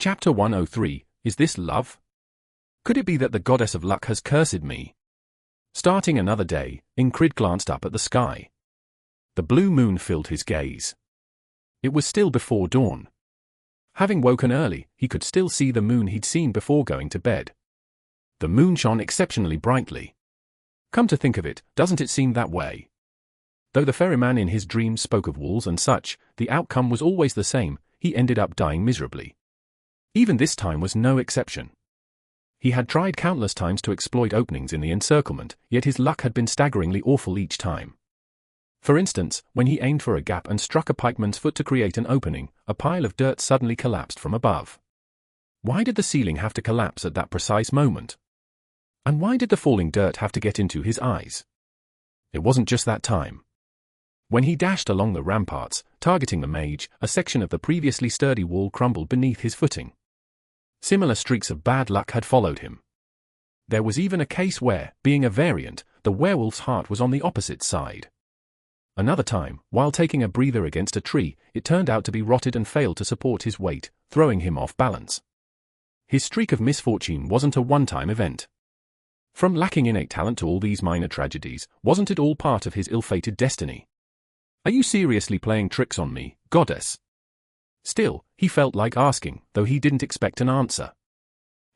Chapter 103, Is This Love? Could it be that the goddess of luck has cursed me? Starting another day, Ingrid glanced up at the sky. The blue moon filled his gaze. It was still before dawn. Having woken early, he could still see the moon he'd seen before going to bed. The moon shone exceptionally brightly. Come to think of it, doesn't it seem that way? Though the ferryman in his dreams spoke of walls and such, the outcome was always the same. He ended up dying miserably. Even this time was no exception. He had tried countless times to exploit openings in the encirclement, yet his luck had been staggeringly awful each time. For instance, when he aimed for a gap and struck a pikeman's foot to create an opening, a pile of dirt suddenly collapsed from above. Why did the ceiling have to collapse at that precise moment? And why did the falling dirt have to get into his eyes? It wasn't just that time. When he dashed along the ramparts, targeting the mage, a section of the previously sturdy wall crumbled beneath his footing. Similar streaks of bad luck had followed him. There was even a case where, being a variant, the werewolf's heart was on the opposite side. Another time, while taking a breather against a tree, it turned out to be rotted and failed to support his weight, throwing him off balance. His streak of misfortune wasn't a one-time event. From lacking innate talent to all these minor tragedies, wasn't it all part of his ill-fated destiny? Are you seriously playing tricks on me, goddess? Still, he felt like asking, though he didn't expect an answer.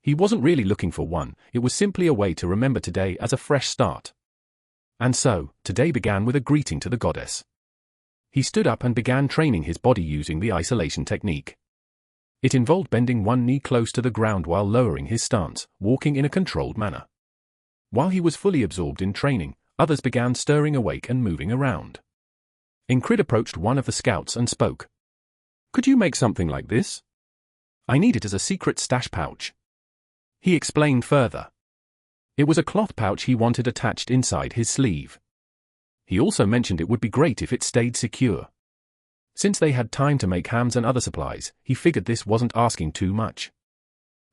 He wasn't really looking for one, it was simply a way to remember today as a fresh start. And so, today began with a greeting to the goddess. He stood up and began training his body using the isolation technique. It involved bending one knee close to the ground while lowering his stance, walking in a controlled manner. While he was fully absorbed in training, others began stirring awake and moving around. Ingrid approached one of the scouts and spoke. Could you make something like this? I need it as a secret stash pouch. He explained further. It was a cloth pouch he wanted attached inside his sleeve. He also mentioned it would be great if it stayed secure. Since they had time to make hams and other supplies, he figured this wasn't asking too much.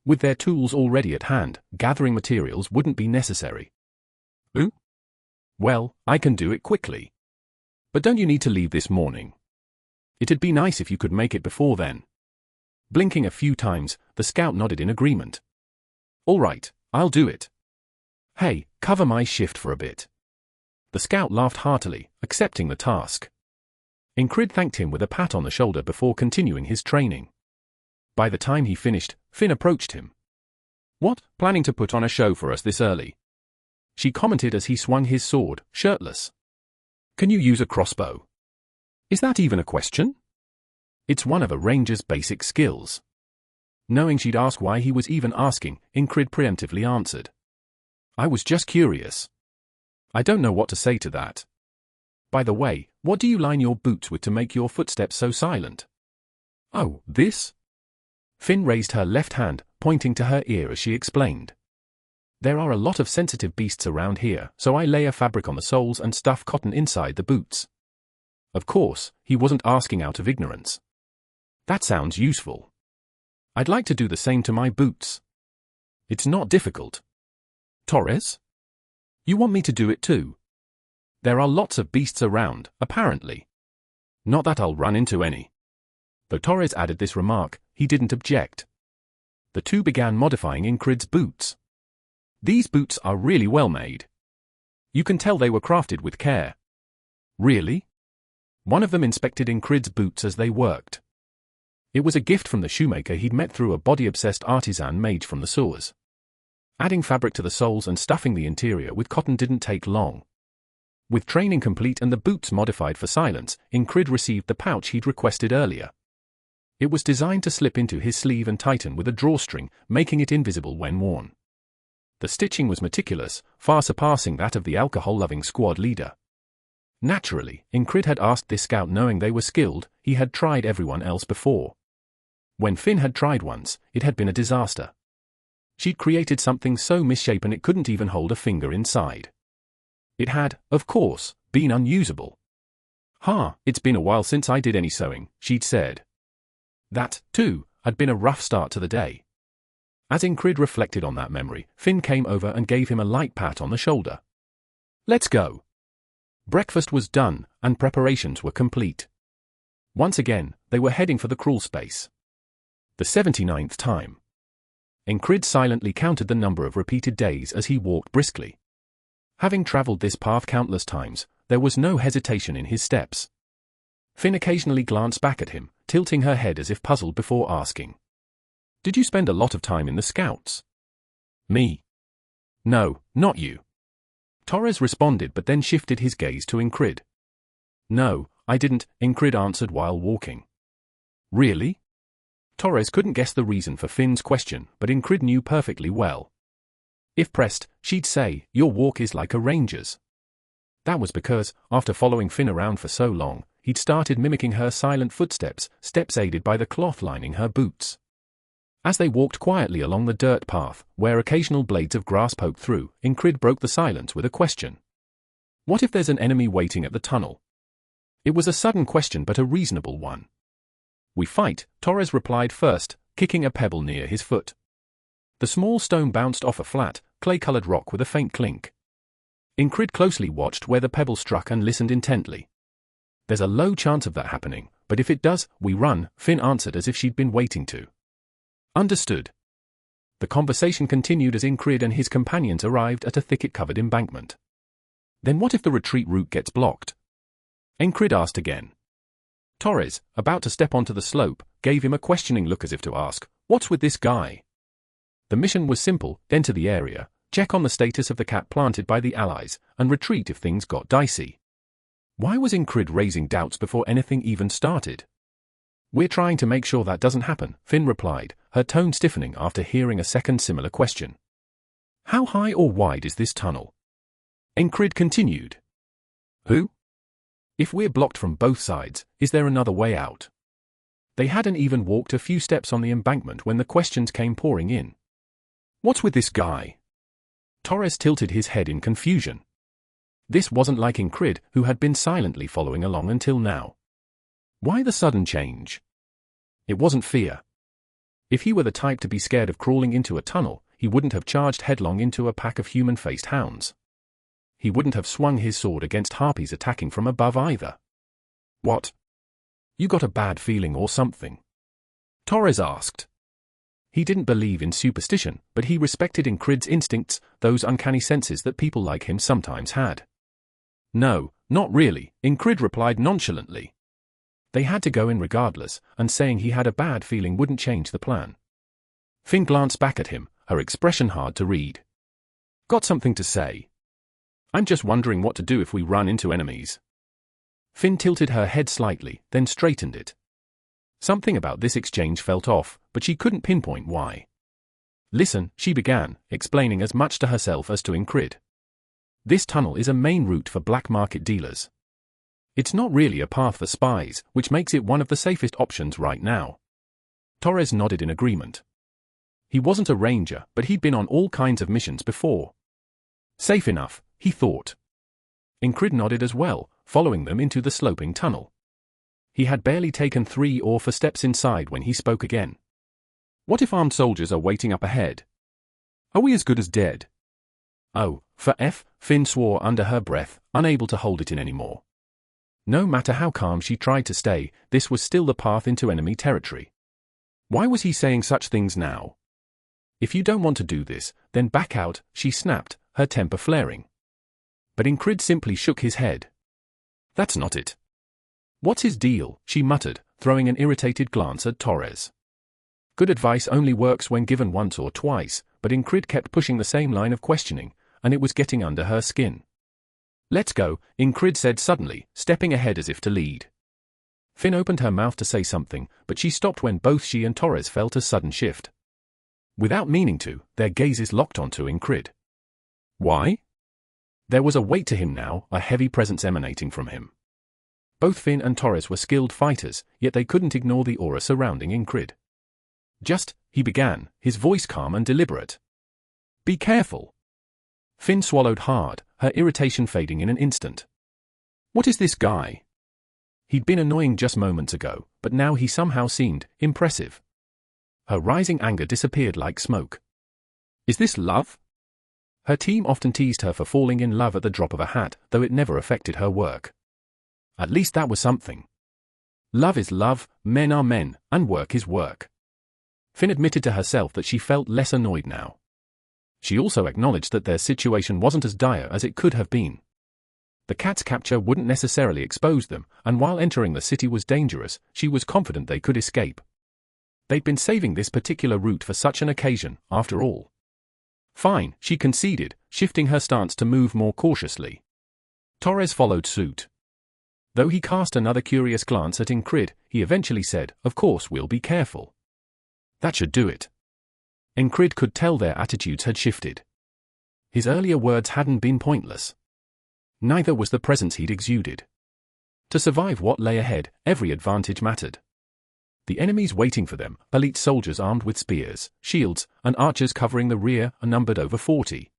With their tools already at hand, gathering materials wouldn't be necessary. Ooh? Well, I can do it quickly. But don't you need to leave this morning? It'd be nice if you could make it before then. Blinking a few times, the scout nodded in agreement. All right, I'll do it. Hey, cover my shift for a bit. The scout laughed heartily, accepting the task. Ingrid thanked him with a pat on the shoulder before continuing his training. By the time he finished, Finn approached him. What, planning to put on a show for us this early? She commented as he swung his sword, shirtless. Can you use a crossbow? Is that even a question? It's one of a ranger's basic skills. Knowing she'd ask why he was even asking, Ingrid preemptively answered. I was just curious. I don't know what to say to that. By the way, what do you line your boots with to make your footsteps so silent? Oh, this? Finn raised her left hand, pointing to her ear as she explained. There are a lot of sensitive beasts around here, so I lay a fabric on the soles and stuff cotton inside the boots. Of course, he wasn't asking out of ignorance. That sounds useful. I'd like to do the same to my boots. It's not difficult. Torres? You want me to do it too? There are lots of beasts around, apparently. Not that I'll run into any. Though Torres added this remark, he didn't object. The two began modifying Ingrid's boots. These boots are really well made. You can tell they were crafted with care. Really? One of them inspected Ingrid's boots as they worked. It was a gift from the shoemaker he'd met through a body-obsessed artisan mage from the sewers. Adding fabric to the soles and stuffing the interior with cotton didn't take long. With training complete and the boots modified for silence, Ingrid received the pouch he'd requested earlier. It was designed to slip into his sleeve and tighten with a drawstring, making it invisible when worn. The stitching was meticulous, far surpassing that of the alcohol-loving squad leader. Naturally, Ingrid had asked this scout knowing they were skilled. He had tried everyone else before. When Finn had tried once, it had been a disaster. She'd created something so misshapen it couldn't even hold a finger inside. It had, of course, been unusable. It's been a while since I did any sewing, she'd said. That, too, had been a rough start to the day. As Ingrid reflected on that memory, Finn came over and gave him a light pat on the shoulder. Let's go. Breakfast was done, and preparations were complete. Once again, they were heading for the crawl space. The 79th time. Ingrid silently counted the number of repeated days as he walked briskly. Having travelled this path countless times, there was no hesitation in his steps. Finn occasionally glanced back at him, tilting her head as if puzzled before asking, "Did you spend a lot of time in the Scouts?" "Me? No, not you." Torres responded but then shifted his gaze to Ingrid. "No, I didn't," Ingrid answered while walking. "Really?" Torres couldn't guess the reason for Finn's question, but Ingrid knew perfectly well. If pressed, she'd say, "Your walk is like a ranger's." That was because, after following Finn around for so long, he'd started mimicking her silent footsteps, steps aided by the cloth lining her boots. As they walked quietly along the dirt path, where occasional blades of grass poked through, Ingrid broke the silence with a question. "What if there's an enemy waiting at the tunnel?" It was a sudden question but a reasonable one. "We fight," Torres replied first, kicking a pebble near his foot. The small stone bounced off a flat, clay-colored rock with a faint clink. Ingrid closely watched where the pebble struck and listened intently. "There's a low chance of that happening, but if it does, we run," Finn answered as if she'd been waiting to. "Understood." The conversation continued as Ingrid and his companions arrived at a thicket-covered embankment. "Then what if the retreat route gets blocked?" Ingrid asked again. Torres, about to step onto the slope, gave him a questioning look as if to ask, "What's with this guy?" The mission was simple: enter the area, check on the status of the cat planted by the Allies, and retreat if things got dicey. Why was Ingrid raising doubts before anything even started? "We're trying to make sure that doesn't happen," Finn replied, her tone stiffening after hearing a second similar question. "How high or wide is this tunnel?" Ingrid continued. "Who? If we're blocked from both sides, is there another way out?" They hadn't even walked a few steps on the embankment when the questions came pouring in. "What's with this guy?" Torres tilted his head in confusion. This wasn't like Ingrid, who had been silently following along until now. Why the sudden change? It wasn't fear. If he were the type to be scared of crawling into a tunnel, he wouldn't have charged headlong into a pack of human-faced hounds. He wouldn't have swung his sword against harpies attacking from above either. "What? You got a bad feeling or something?" Torres asked. He didn't believe in superstition, but he respected Ingrid's instincts, those uncanny senses that people like him sometimes had. "No, not really," Ingrid replied nonchalantly. They had to go in regardless, and saying he had a bad feeling wouldn't change the plan. Finn glanced back at him, her expression hard to read. "Got something to say?" "I'm just wondering what to do if we run into enemies." Finn tilted her head slightly, then straightened it. Something about this exchange felt off, but she couldn't pinpoint why. "Listen," she began, explaining as much to herself as to Ingrid. "This tunnel is a main route for black market dealers. It's not really a path for spies, which makes it one of the safest options right now." Torres nodded in agreement. He wasn't a ranger, but he'd been on all kinds of missions before. Safe enough, he thought. Ingrid nodded as well, following them into the sloping tunnel. He had barely taken 3 or 4 steps inside when he spoke again. "What if armed soldiers are waiting up ahead? Are we as good as dead?" "Oh, for F," Finn swore under her breath, unable to hold it in anymore. No matter how calm she tried to stay, this was still the path into enemy territory. Why was he saying such things now? "If you don't want to do this, then back out," she snapped, her temper flaring. But Ingrid simply shook his head. "That's not it." "What's his deal?" she muttered, throwing an irritated glance at Torres. Good advice only works when given once or twice, but Ingrid kept pushing the same line of questioning, and it was getting under her skin. "Let's go," Ingrid said suddenly, stepping ahead as if to lead. Finn opened her mouth to say something, but she stopped when both she and Torres felt a sudden shift. Without meaning to, their gazes locked onto Ingrid. Why? There was a weight to him now, a heavy presence emanating from him. Both Finn and Torres were skilled fighters, yet they couldn't ignore the aura surrounding Ingrid. "Just," he began, his voice calm and deliberate. "Be careful." Finn swallowed hard, her irritation fading in an instant. What is this guy? He'd been annoying just moments ago, but now he somehow seemed impressive. Her rising anger disappeared like smoke. Is this love? Her team often teased her for falling in love at the drop of a hat, though it never affected her work. At least that was something. Love is love, men are men, and work is work. Finn admitted to herself that she felt less annoyed now. She also acknowledged that their situation wasn't as dire as it could have been. The cat's capture wouldn't necessarily expose them, and while entering the city was dangerous, she was confident they could escape. They'd been saving this particular route for such an occasion, after all. Fine, she conceded, shifting her stance to move more cautiously. Torres followed suit. Though he cast another curious glance at Ingrid, he eventually said, "Of course we'll be careful." That should do it. Ingrid could tell their attitudes had shifted. His earlier words hadn't been pointless. Neither was the presence he'd exuded. To survive what lay ahead, every advantage mattered. The enemies waiting for them, elite soldiers armed with spears, shields, and archers covering the rear, numbered over 40.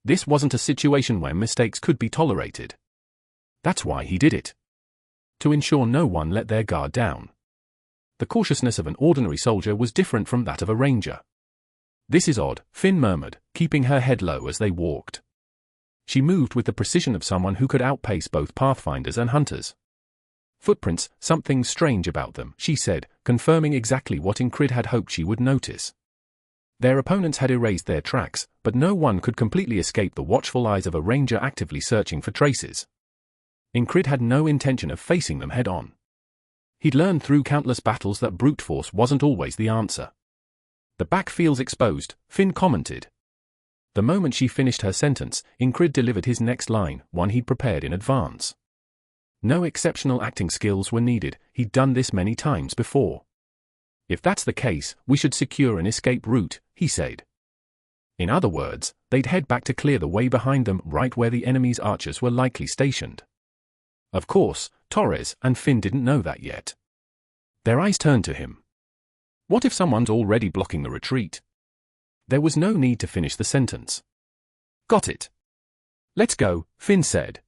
This wasn't a situation where mistakes could be tolerated. That's why he did it. To ensure no one let their guard down. The cautiousness of an ordinary soldier was different from that of a ranger. "This is odd," Finn murmured, keeping her head low as they walked. She moved with the precision of someone who could outpace both pathfinders and hunters. "Footprints, something strange about them," she said, confirming exactly what Ingrid had hoped she would notice. Their opponents had erased their tracks, but no one could completely escape the watchful eyes of a ranger actively searching for traces. Ingrid had no intention of facing them head-on. He'd learned through countless battles that brute force wasn't always the answer. "The back feels exposed," Finn commented. The moment she finished her sentence, Ingrid delivered his next line, one he'd prepared in advance. No exceptional acting skills were needed, he'd done this many times before. "If that's the case, we should secure an escape route," he said. In other words, they'd head back to clear the way behind them, right where the enemy's archers were likely stationed. Of course, Torres and Finn didn't know that yet. Their eyes turned to him. What if someone's already blocking the retreat? There was no need to finish the sentence. "Got it. Let's go," Finn said.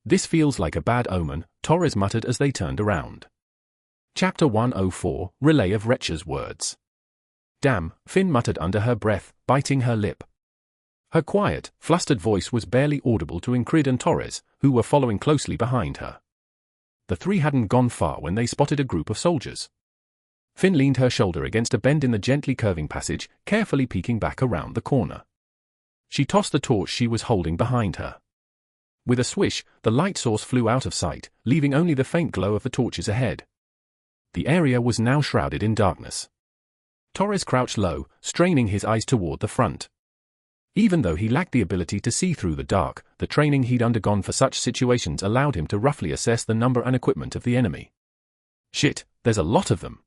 "This feels like a bad omen," Torres muttered as they turned around. Chapter 104, Relay of Wretch's Words. "Damn," Finn muttered under her breath, biting her lip. Her quiet, flustered voice was barely audible to Ingrid and Torres, who were following closely behind her. The three hadn't gone far when they spotted a group of soldiers. Finn leaned her shoulder against a bend in the gently curving passage, carefully peeking back around the corner. She tossed the torch she was holding behind her. With a swish, the light source flew out of sight, leaving only the faint glow of the torches ahead. The area was now shrouded in darkness. Torres crouched low, straining his eyes toward the front. Even though he lacked the ability to see through the dark, the training he'd undergone for such situations allowed him to roughly assess the number and equipment of the enemy. Shit, there's a lot of them.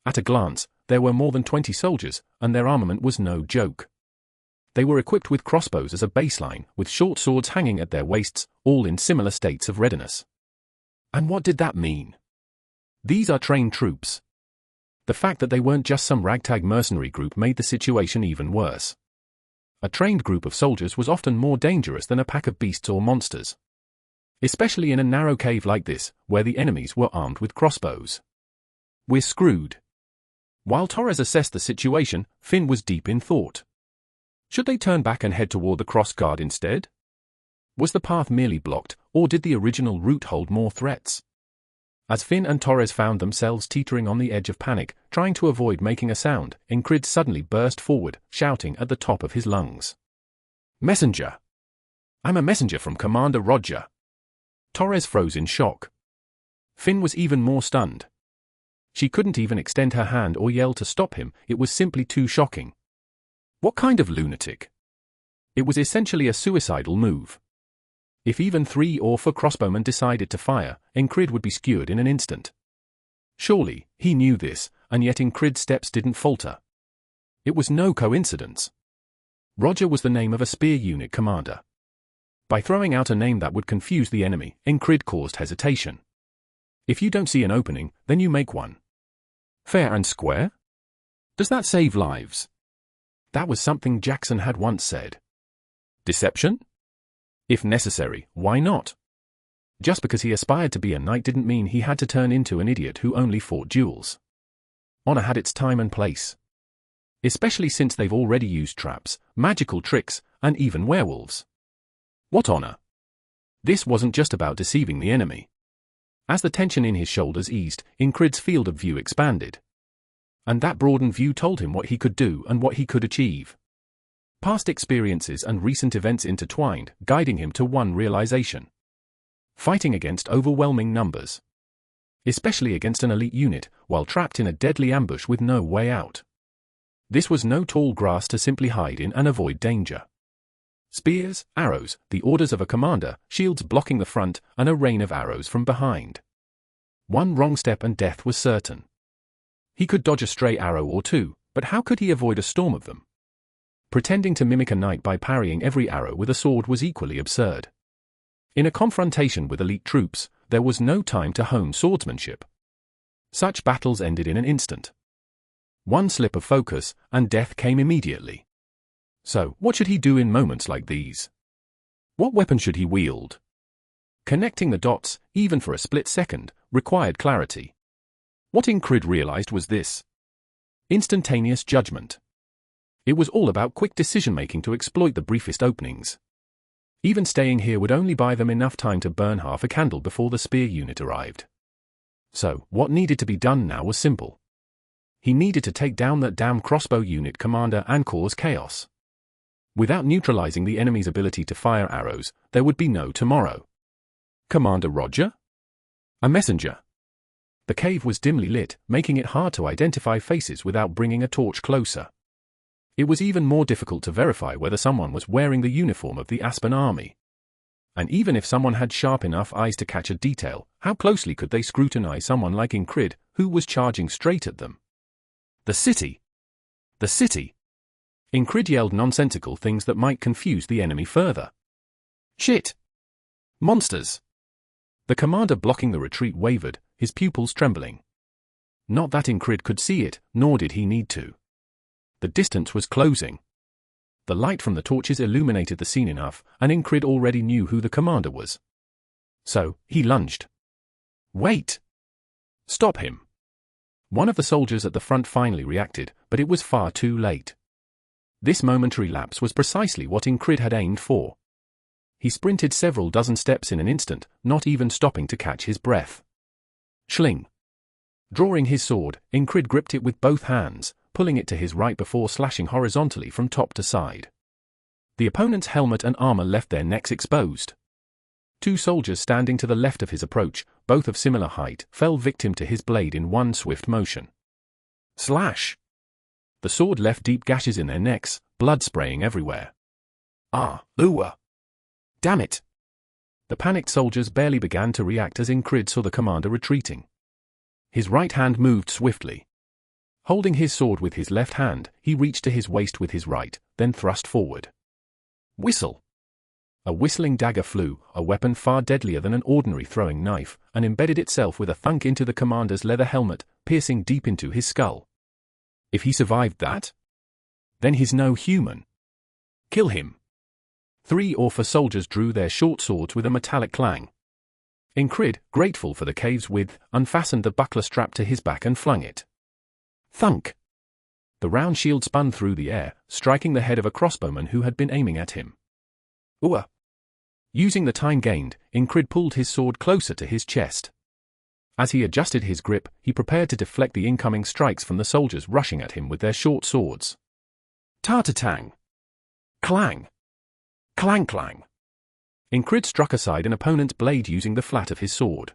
At a glance, there were more than 20 soldiers, and their armament was no joke. They were equipped with crossbows as a baseline, with short swords hanging at their waists, all in similar states of readiness. And what did that mean? These are trained troops. The fact that they weren't just some ragtag mercenary group made the situation even worse. A trained group of soldiers was often more dangerous than a pack of beasts or monsters. Especially in a narrow cave like this, where the enemies were armed with crossbows. "We're screwed." While Torres assessed the situation, Finn was deep in thought. Should they turn back and head toward the cross guard instead? Was the path merely blocked, or did the original route hold more threats? As Finn and Torres found themselves teetering on the edge of panic, trying to avoid making a sound, Ingrid suddenly burst forward, shouting at the top of his lungs. "Messenger! I'm a messenger from Commander Roger." Torres froze in shock. Finn was even more stunned. She couldn't even extend her hand or yell to stop him, it was simply too shocking. What kind of lunatic? It was essentially a suicidal move. If even 3 or 4 crossbowmen decided to fire, Ingrid would be skewered in an instant. Surely, he knew this, and yet Ingrid's steps didn't falter. It was no coincidence. Roger was the name of a spear unit commander. By throwing out a name that would confuse the enemy, Ingrid caused hesitation. If you don't see an opening, then you make one. Fair and square? Does that save lives? That was something Jackson had once said. Deception? If necessary, why not? Just because he aspired to be a knight didn't mean he had to turn into an idiot who only fought duels. Honor had its time and place. Especially since they've already used traps, magical tricks, and even werewolves. What honor? This wasn't just about deceiving the enemy. As the tension in his shoulders eased, Ingrid's field of view expanded. And that broadened view told him what he could do and what he could achieve. Past experiences and recent events intertwined, guiding him to one realization: fighting against overwhelming numbers, especially against an elite unit, while trapped in a deadly ambush with no way out. This was no tall grass to simply hide in and avoid danger. Spears, arrows, the orders of a commander, shields blocking the front, and a rain of arrows from behind. One wrong step and death was certain. He could dodge a stray arrow or two, but how could he avoid a storm of them? Pretending to mimic a knight by parrying every arrow with a sword was equally absurd. In a confrontation with elite troops, there was no time to hone swordsmanship. Such battles ended in an instant. One slip of focus, and death came immediately. So, what should he do in moments like these? What weapon should he wield? Connecting the dots, even for a split second, required clarity. What Incrid realized was this: instantaneous judgment. It was all about quick decision-making to exploit the briefest openings. Even staying here would only buy them enough time to burn half a candle before the spear unit arrived. So, what needed to be done now was simple. He needed to take down that damn crossbow unit commander and cause chaos. Without neutralizing the enemy's ability to fire arrows, there would be no tomorrow. Commander Roger? A messenger. The cave was dimly lit, making it hard to identify faces without bringing a torch closer. It was even more difficult to verify whether someone was wearing the uniform of the Aspen Army. And even if someone had sharp enough eyes to catch a detail, how closely could they scrutinize someone like Incrid, who was charging straight at them? The city! The city! Incrid yelled nonsensical things that might confuse the enemy further. Shit! Monsters! The commander blocking the retreat wavered, his pupils trembling. Not that Incrid could see it, nor did he need to. The distance was closing. The light from the torches illuminated the scene enough, and Incrid already knew who the commander was. So, he lunged. Wait! Stop him! One of the soldiers at the front finally reacted, but it was far too late. This momentary lapse was precisely what Incrid had aimed for. He sprinted several dozen steps in an instant, not even stopping to catch his breath. Schling! Drawing his sword, Incrid gripped it with both hands, pulling it to his right before slashing horizontally from top to side. The opponent's helmet and armor left their necks exposed. Two soldiers standing to the left of his approach, both of similar height, fell victim to his blade in one swift motion. Slash! The sword left deep gashes in their necks, blood spraying everywhere. Ooh! Damn it! The panicked soldiers barely began to react as Incrid saw the commander retreating. His right hand moved swiftly. Holding his sword with his left hand, he reached to his waist with his right, then thrust forward. Whistle! A whistling dagger flew, a weapon far deadlier than an ordinary throwing knife, and embedded itself with a thunk into the commander's leather helmet, piercing deep into his skull. If he survived that? Then he's no human. Kill him! 3 or 4 soldiers drew their short swords with a metallic clang. Incrid, grateful for the cave's width, unfastened the buckler strap to his back and flung it. Thunk! The round shield spun through the air, striking the head of a crossbowman who had been aiming at him. Ooh! Using the time gained, Incrid pulled his sword closer to his chest. As he adjusted his grip, he prepared to deflect the incoming strikes from the soldiers rushing at him with their short swords. Tartatang! Clang! Clang clang! Incrid struck aside an opponent's blade using the flat of his sword.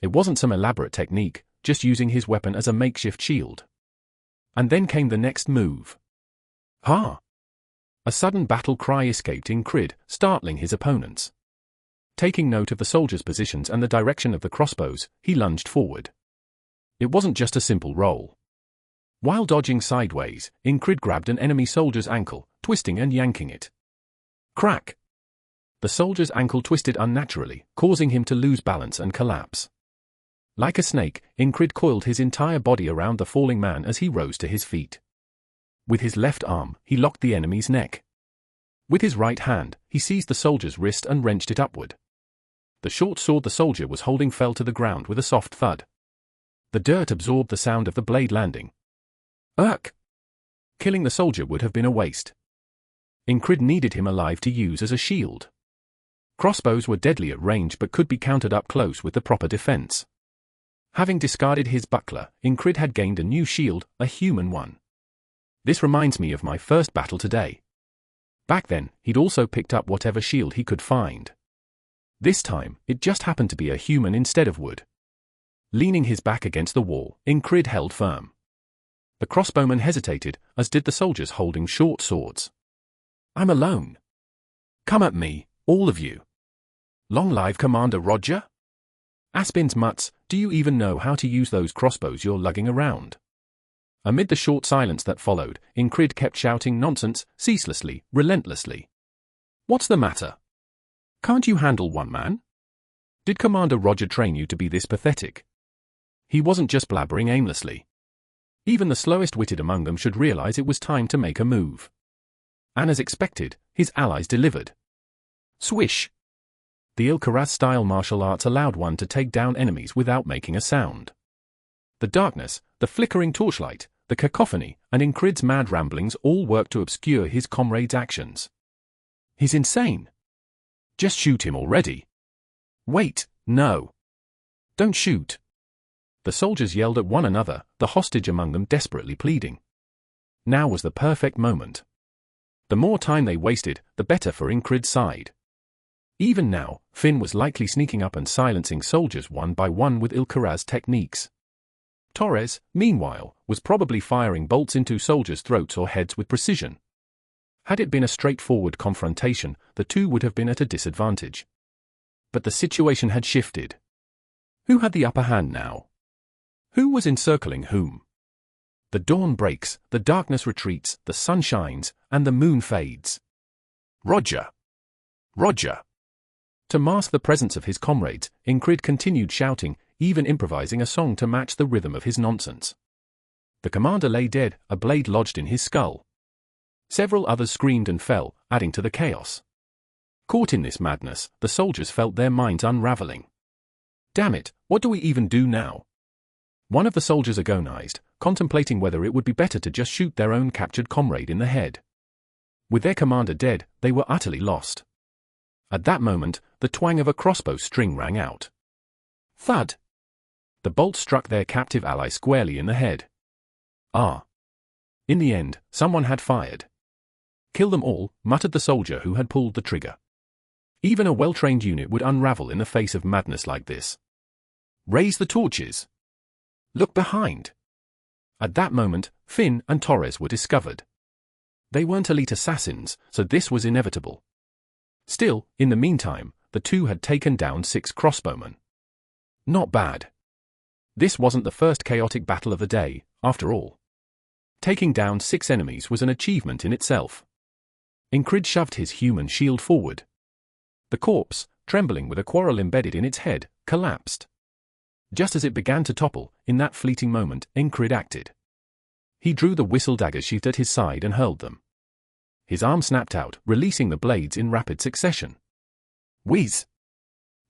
It wasn't some elaborate technique, just using his weapon as a makeshift shield. And then came the next move. Ha! A sudden battle cry escaped Incrid, startling his opponents. Taking note of the soldiers' positions and the direction of the crossbows, he lunged forward. It wasn't just a simple roll. While dodging sideways, Incrid grabbed an enemy soldier's ankle, twisting and yanking it. Crack! The soldier's ankle twisted unnaturally, causing him to lose balance and collapse. Like a snake, Incrid coiled his entire body around the falling man as he rose to his feet. With his left arm, he locked the enemy's neck. With his right hand, he seized the soldier's wrist and wrenched it upward. The short sword the soldier was holding fell to the ground with a soft thud. The dirt absorbed the sound of the blade landing. Ugh! Killing the soldier would have been a waste. Incrid needed him alive to use as a shield. Crossbows were deadly at range but could be countered up close with the proper defense. Having discarded his buckler, Incrid had gained a new shield, a human one. This reminds me of my first battle today. Back then, he'd also picked up whatever shield he could find. This time, it just happened to be a human instead of wood. Leaning his back against the wall, Incrid held firm. The crossbowman hesitated, as did the soldiers holding short swords. "I'm alone. Come at me, all of you." "Long live Commander Roger? Aspin's mutts, do you even know how to use those crossbows you're lugging around?" Amid the short silence that followed, Incrid kept shouting nonsense, ceaselessly, relentlessly. "What's the matter? Can't you handle one man? Did Commander Roger train you to be this pathetic?" He wasn't just blabbering aimlessly. Even the slowest-witted among them should realize it was time to make a move. And as expected, his allies delivered. Swish! The Ilkaraz-style martial arts allowed one to take down enemies without making a sound. The darkness, the flickering torchlight, the cacophony, and Incrid's mad ramblings all worked to obscure his comrade's actions. "He's insane. Just shoot him already." "Wait, no. Don't shoot." The soldiers yelled at one another, the hostage among them desperately pleading. Now was the perfect moment. The more time they wasted, the better for Incrid's side. Even now, Finn was likely sneaking up and silencing soldiers one by one with Ilkaraz techniques. Torres, meanwhile, was probably firing bolts into soldiers' throats or heads with precision. Had it been a straightforward confrontation, the two would have been at a disadvantage. But the situation had shifted. Who had the upper hand now? Who was encircling whom? The dawn breaks, the darkness retreats, the sun shines, and the moon fades. "Roger! Roger!" To mask the presence of his comrades, Incrid continued shouting, even improvising a song to match the rhythm of his nonsense. The commander lay dead, a blade lodged in his skull. Several others screamed and fell, adding to the chaos. Caught in this madness, the soldiers felt their minds unraveling. "Damn it, what do we even do now?" One of the soldiers agonized, contemplating whether it would be better to just shoot their own captured comrade in the head. With their commander dead, they were utterly lost. At that moment, the twang of a crossbow string rang out. Thud! The bolt struck their captive ally squarely in the head. Ah! In the end, someone had fired. "Kill them all," muttered the soldier who had pulled the trigger. Even a well-trained unit would unravel in the face of madness like this. "Raise the torches! Look behind!" At that moment, Finn and Torres were discovered. They weren't elite assassins, so this was inevitable. Still, in the meantime, the two had taken down 6 crossbowmen. Not bad. This wasn't the first chaotic battle of the day, after all. Taking down 6 enemies was an achievement in itself. Incrid shoved his human shield forward. The corpse, trembling with a quarrel embedded in its head, collapsed. Just as it began to topple, in that fleeting moment, Incrid acted. He drew the whistle daggers sheathed at his side and hurled them. His arm snapped out, releasing the blades in rapid succession. Whiz!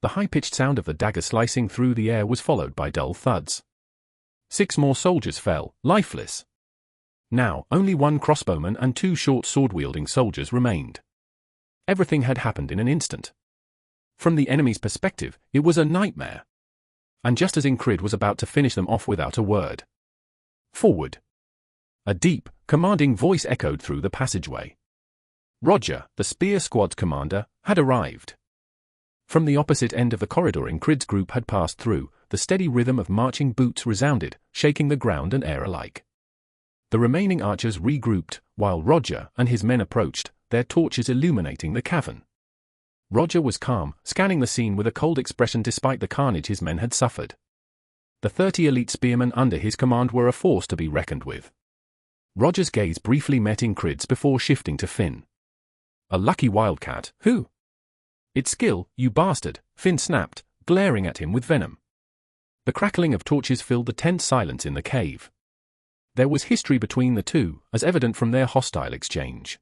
The high-pitched sound of the dagger slicing through the air was followed by dull thuds. 6 more soldiers fell, lifeless. Now, only 1 crossbowman and 2 short sword-wielding soldiers remained. Everything had happened in an instant. From the enemy's perspective, it was a nightmare. And just as Incrid was about to finish them off without a word. Forward! A deep, commanding voice echoed through the passageway. Roger, the spear squad's commander, had arrived. From the opposite end of the corridor Incrid's group had passed through, the steady rhythm of marching boots resounded, shaking the ground and air alike. The remaining archers regrouped, while Roger and his men approached, their torches illuminating the cavern. Roger was calm, scanning the scene with a cold expression despite the carnage his men had suffered. The 30 elite spearmen under his command were a force to be reckoned with. Roger's gaze briefly met Incrid's before shifting to Finn. A lucky wildcat, who? It's skill, you bastard, Finn snapped, glaring at him with venom. The crackling of torches filled the tense silence in the cave. There was history between the two, as evident from their hostile exchange.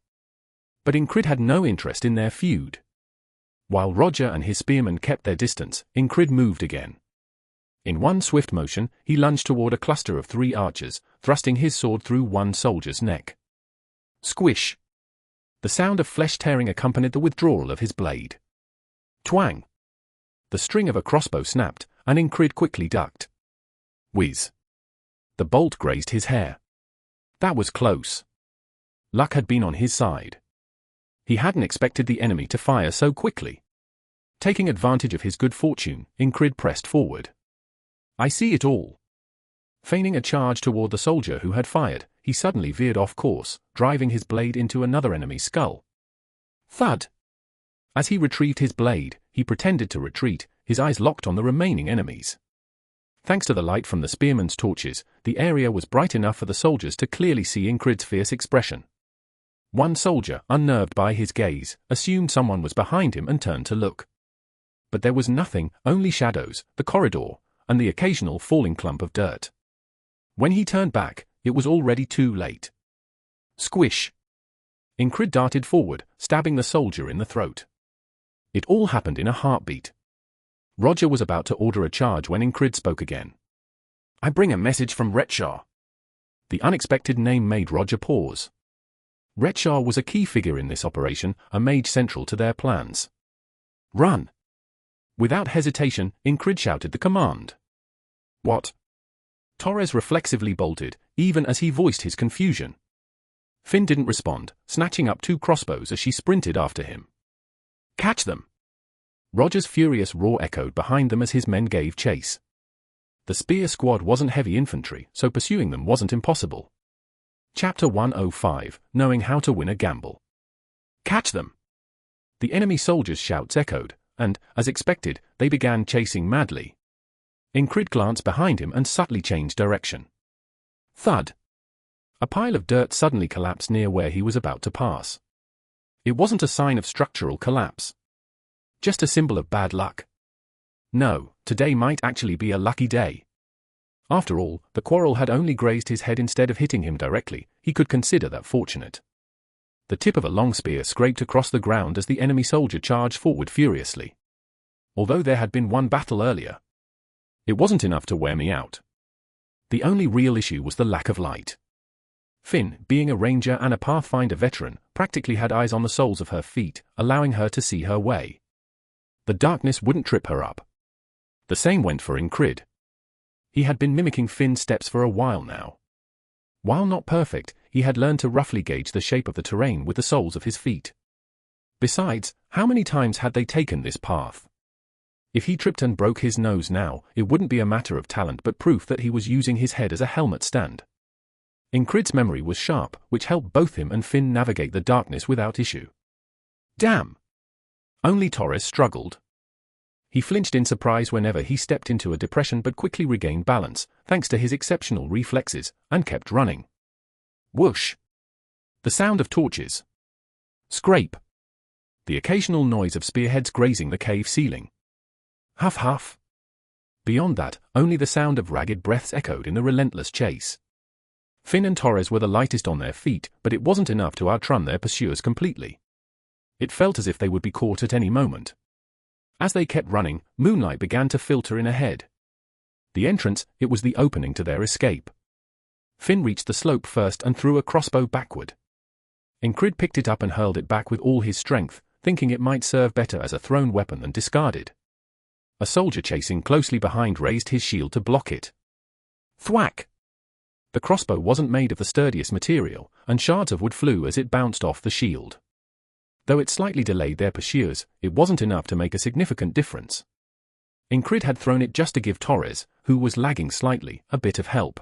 But Incrid had no interest in their feud. While Roger and his spearmen kept their distance, Incrid moved again. In one swift motion, he lunged toward a cluster of 3 archers, thrusting his sword through one soldier's neck. Squish! The sound of flesh tearing accompanied the withdrawal of his blade. Twang! The string of a crossbow snapped, and Incrid quickly ducked. Whiz. The bolt grazed his hair. That was close. Luck had been on his side. He hadn't expected the enemy to fire so quickly. Taking advantage of his good fortune, Ingrid pressed forward. I see it all. Feigning a charge toward the soldier who had fired, he suddenly veered off course, driving his blade into another enemy's skull. Thud! As he retrieved his blade, he pretended to retreat, his eyes locked on the remaining enemies. Thanks to the light from the spearmen's torches, the area was bright enough for the soldiers to clearly see Ingrid's fierce expression. One soldier, unnerved by his gaze, assumed someone was behind him and turned to look. But there was nothing, only shadows, the corridor, and the occasional falling clump of dirt. When he turned back, it was already too late. Squish! Ingrid darted forward, stabbing the soldier in the throat. It all happened in a heartbeat. Roger was about to order a charge when Ingrid spoke again. I bring a message from Retshaw. The unexpected name made Roger pause. Retshaw was a key figure in this operation, a mage central to their plans. Run! Without hesitation, Ingrid shouted the command. What? Torres reflexively bolted, even as he voiced his confusion. Finn didn't respond, snatching up 2 crossbows as she sprinted after him. Catch them! Roger's furious roar echoed behind them as his men gave chase. The spear squad wasn't heavy infantry, so pursuing them wasn't impossible. Chapter 105, Knowing How to Win a Gamble. Catch them! The enemy soldiers' shouts echoed, and, as expected, they began chasing madly. Ingrid glanced behind him and subtly changed direction. Thud! A pile of dirt suddenly collapsed near where he was about to pass. It wasn't a sign of structural collapse. Just a symbol of bad luck. No, today might actually be a lucky day. After all, the quarrel had only grazed his head instead of hitting him directly. He could consider that fortunate. The tip of a long spear scraped across the ground as the enemy soldier charged forward furiously. Although there had been one battle earlier, it wasn't enough to wear me out. The only real issue was the lack of light. Finn, being a ranger and a Pathfinder veteran, practically had eyes on the soles of her feet, allowing her to see her way. The darkness wouldn't trip her up. The same went for Ingrid. He had been mimicking Finn's steps for a while now. While not perfect, he had learned to roughly gauge the shape of the terrain with the soles of his feet. Besides, how many times had they taken this path? If he tripped and broke his nose now, it wouldn't be a matter of talent but proof that he was using his head as a helmet stand. Ingrid's memory was sharp, which helped both him and Finn navigate the darkness without issue. Damn! Only Torres struggled. He flinched in surprise whenever he stepped into a depression but quickly regained balance, thanks to his exceptional reflexes, and kept running. Whoosh! The sound of torches. Scrape! The occasional noise of spearheads grazing the cave ceiling. Huff huff! Beyond that, only the sound of ragged breaths echoed in the relentless chase. Finn and Torres were the lightest on their feet, but it wasn't enough to outrun their pursuers completely. It felt as if they would be caught at any moment. As they kept running, moonlight began to filter in ahead. The entrance, it was the opening to their escape. Finn reached the slope first and threw a crossbow backward. Ingrid picked it up and hurled it back with all his strength, thinking it might serve better as a thrown weapon than discarded. A soldier chasing closely behind raised his shield to block it. Thwack! The crossbow wasn't made of the sturdiest material, and shards of wood flew as it bounced off the shield. Though it slightly delayed their pursuers, it wasn't enough to make a significant difference. Ingrid had thrown it just to give Torres, who was lagging slightly, a bit of help.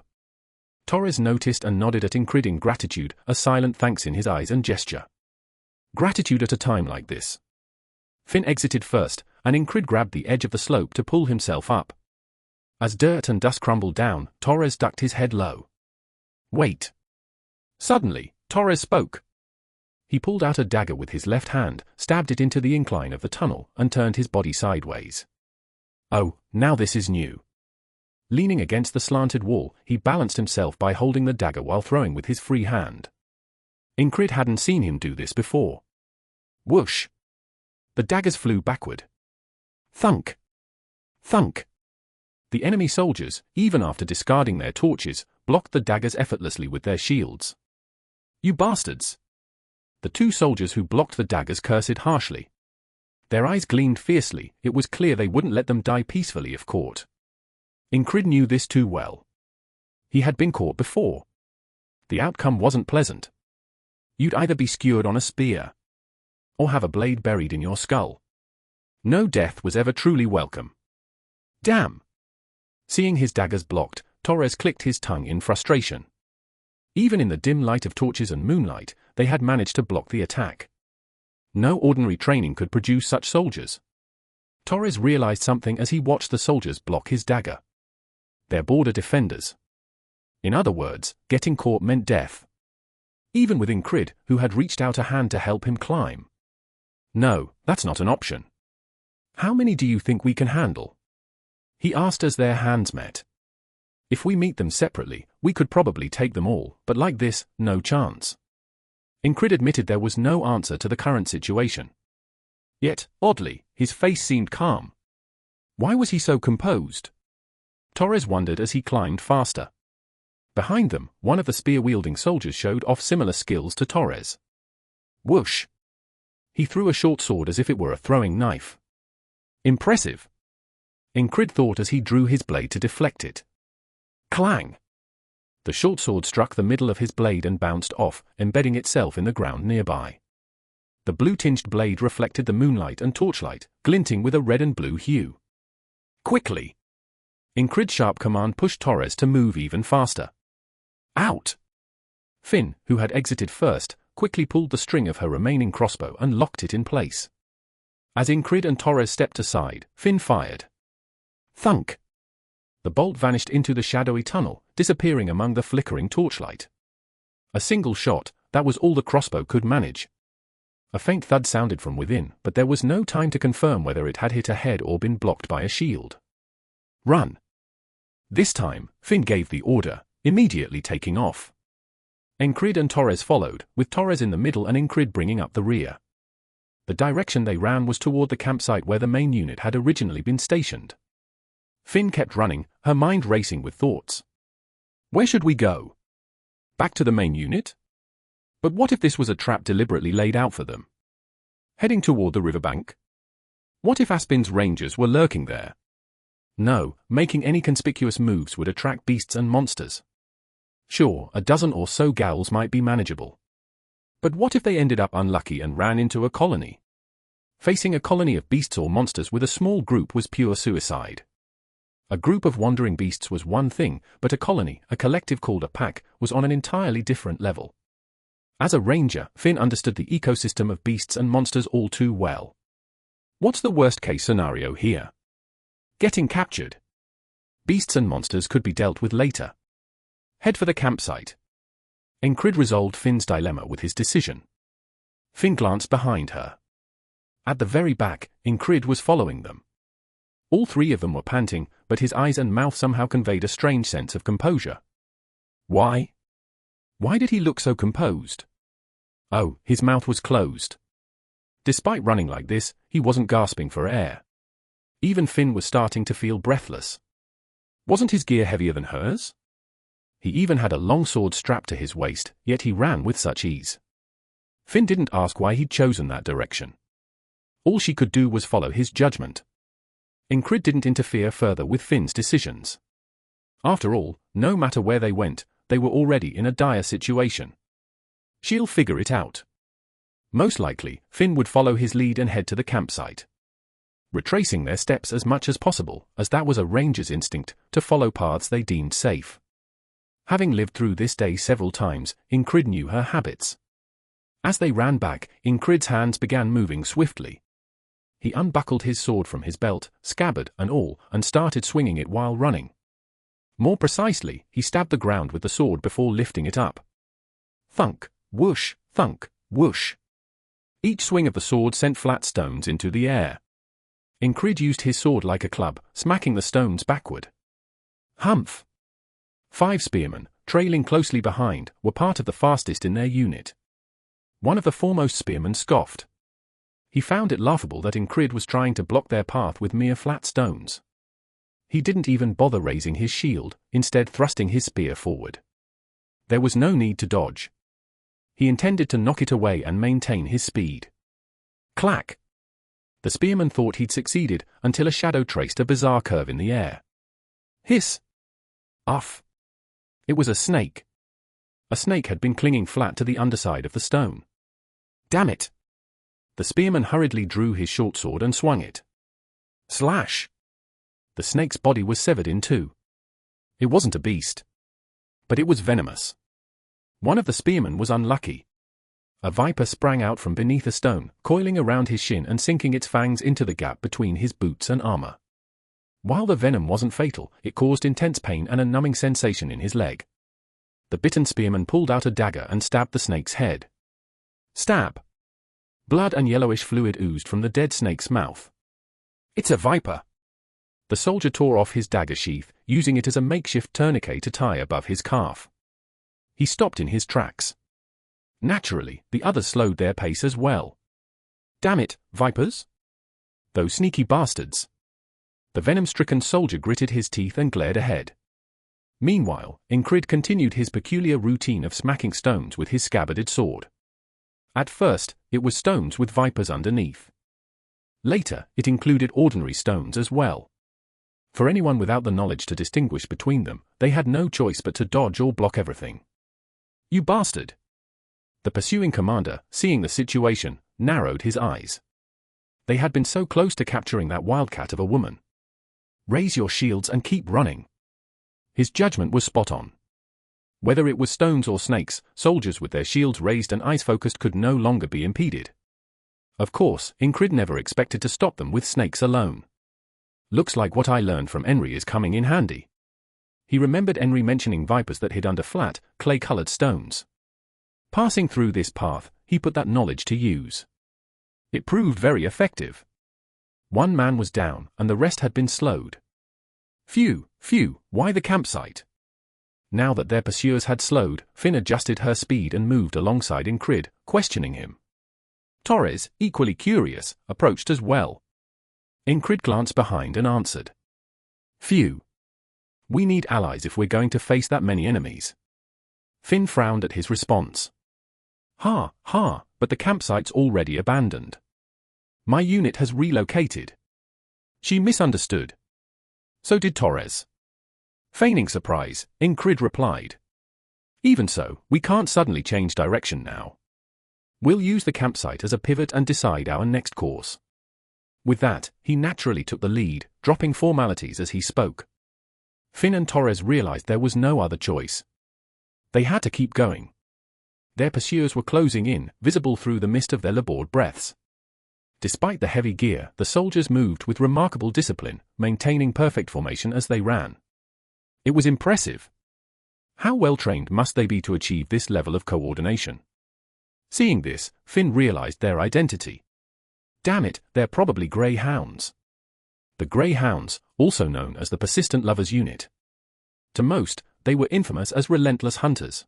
Torres noticed and nodded at Ingrid in gratitude, a silent thanks in his eyes and gesture. Gratitude at a time like this. Finn exited first, and Ingrid grabbed the edge of the slope to pull himself up. As dirt and dust crumbled down, Torres ducked his head low. Wait. Suddenly, Torres spoke. He pulled out a dagger with his left hand, stabbed it into the incline of the tunnel, and turned his body sideways. Oh, now this is new. Leaning against the slanted wall, he balanced himself by holding the dagger while throwing with his free hand. Ingrid hadn't seen him do this before. Whoosh! The daggers flew backward. Thunk! Thunk! The enemy soldiers, even after discarding their torches, blocked the daggers effortlessly with their shields. You bastards! The 2 soldiers who blocked the daggers cursed harshly. Their eyes gleamed fiercely, it was clear they wouldn't let them die peacefully if caught. Incrid knew this too well. He had been caught before. The outcome wasn't pleasant. You'd either be skewered on a spear, or have a blade buried in your skull. No death was ever truly welcome. Damn! Seeing his daggers blocked, Torres clicked his tongue in frustration. Even in the dim light of torches and moonlight, they had managed to block the attack. No ordinary training could produce such soldiers. Torres realized something as he watched the soldiers block his dagger. They're border defenders. In other words, getting caught meant death. Even with Incrid, who had reached out a hand to help him climb. No, that's not an option. How many do you think we can handle? He asked as their hands met. If we meet them separately, we could probably take them all, but like this, no chance. Incrid admitted there was no answer to the current situation. Yet, oddly, his face seemed calm. Why was he so composed? Torres wondered as he climbed faster. Behind them, one of the spear-wielding soldiers showed off similar skills to Torres. Whoosh! He threw a short sword as if it were a throwing knife. Impressive! Incrid thought as he drew his blade to deflect it. Clang! The short sword struck the middle of his blade and bounced off, embedding itself in the ground nearby. The blue-tinged blade reflected the moonlight and torchlight, glinting with a red and blue hue. Quickly! Incrid's sharp command pushed Torres to move even faster. Out! Finn, who had exited first, quickly pulled the string of her remaining crossbow and locked it in place. As Incrid and Torres stepped aside, Finn fired. Thunk! The bolt vanished into the shadowy tunnel, disappearing among the flickering torchlight. A single shot, that was all the crossbow could manage. A faint thud sounded from within, but there was no time to confirm whether it had hit a head or been blocked by a shield. Run! This time, Finn gave the order, immediately taking off. Incrid and Torres followed, with Torres in the middle and Incrid bringing up the rear. The direction they ran was toward the campsite where the main unit had originally been stationed. Finn kept running, her mind racing with thoughts. Where should we go? Back to the main unit? But what if this was a trap deliberately laid out for them? Heading toward the riverbank? What if Aspin's rangers were lurking there? No, making any conspicuous moves would attract beasts and monsters. Sure, a dozen or so ghouls might be manageable. But what if they ended up unlucky and ran into a colony? Facing a colony of beasts or monsters with a small group was pure suicide. A group of wandering beasts was one thing, but a colony, a collective called a pack, was on an entirely different level. As a ranger, Finn understood the ecosystem of beasts and monsters all too well. What's the worst-case scenario here? Getting captured. Beasts and monsters could be dealt with later. Head for the campsite. Incrid resolved Finn's dilemma with his decision. Finn glanced behind her. At the very back, Incrid was following them. All three of them were panting, but his eyes and mouth somehow conveyed a strange sense of composure. Why? Why did he look so composed? Oh, his mouth was closed. Despite running like this, he wasn't gasping for air. Even Finn was starting to feel breathless. Wasn't his gear heavier than hers? He even had a long sword strapped to his waist, yet he ran with such ease. Finn didn't ask why he'd chosen that direction. All she could do was follow his judgment. Incrid didn't interfere further with Finn's decisions. After all, no matter where they went, they were already in a dire situation. She'll figure it out. Most likely, Finn would follow his lead and head to the campsite, retracing their steps as much as possible, as that was a ranger's instinct, to follow paths they deemed safe. Having lived through this day several times, Incrid knew her habits. As they ran back, Incrid's hands began moving swiftly. He unbuckled his sword from his belt, scabbard and all, and started swinging it while running. More precisely, he stabbed the ground with the sword before lifting it up. Thunk, whoosh, thunk, whoosh. Each swing of the sword sent flat stones into the air. Incrid used his sword like a club, smacking the stones backward. Humph! 5 spearmen, trailing closely behind, were part of the fastest in their unit. One of the foremost spearmen scoffed. He found it laughable that Incrid was trying to block their path with mere flat stones. He didn't even bother raising his shield, instead thrusting his spear forward. There was no need to dodge. He intended to knock it away and maintain his speed. Clack! The spearman thought he'd succeeded, until a shadow traced a bizarre curve in the air. Hiss! Uff! It was a snake. A snake had been clinging flat to the underside of the stone. Damn it! The spearman hurriedly drew his short sword and swung it. Slash! The snake's body was severed in two. It wasn't a beast, but it was venomous. One of the spearmen was unlucky. A viper sprang out from beneath a stone, coiling around his shin and sinking its fangs into the gap between his boots and armor. While the venom wasn't fatal, it caused intense pain and a numbing sensation in his leg. The bitten spearman pulled out a dagger and stabbed the snake's head. Stab! Blood and yellowish fluid oozed from the dead snake's mouth. It's a viper! The soldier tore off his dagger sheath, using it as a makeshift tourniquet to tie above his calf. He stopped in his tracks. Naturally, the others slowed their pace as well. Damn it, vipers! Those sneaky bastards! The venom-stricken soldier gritted his teeth and glared ahead. Meanwhile, Incrid continued his peculiar routine of smacking stones with his scabbarded sword. At first, it was stones with vipers underneath. Later, it included ordinary stones as well. For anyone without the knowledge to distinguish between them, they had no choice but to dodge or block everything. You bastard! The pursuing commander, seeing the situation, narrowed his eyes. They had been so close to capturing that wildcat of a woman. Raise your shields and keep running. His judgment was spot on. Whether it was stones or snakes, soldiers with their shields raised and eyes-focused could no longer be impeded. Of course, Incrid never expected to stop them with snakes alone. Looks like what I learned from Henry is coming in handy. He remembered Henry mentioning vipers that hid under flat, clay-colored stones. Passing through this path, he put that knowledge to use. It proved very effective. One man was down, and the rest had been slowed. Phew, why the campsite? Now that their pursuers had slowed, Finn adjusted her speed and moved alongside Incrid, questioning him. Torres, equally curious, approached as well. Incrid glanced behind and answered. Phew. We need allies if we're going to face that many enemies. Finn frowned at his response. But the campsite's already abandoned. My unit has relocated. She misunderstood. So did Torres. Feigning surprise, Incrid replied. Even so, we can't suddenly change direction now. We'll use the campsite as a pivot and decide our next course. With that, he naturally took the lead, dropping formalities as he spoke. Finn and Torres realized there was no other choice. They had to keep going. Their pursuers were closing in, visible through the mist of their labored breaths. Despite the heavy gear, the soldiers moved with remarkable discipline, maintaining perfect formation as they ran. It was impressive. How well-trained must they be to achieve this level of coordination? Seeing this, Finn realized their identity. Damn it, they're probably greyhounds. The greyhounds, also known as the Persistent Lovers Unit. To most, they were infamous as relentless hunters.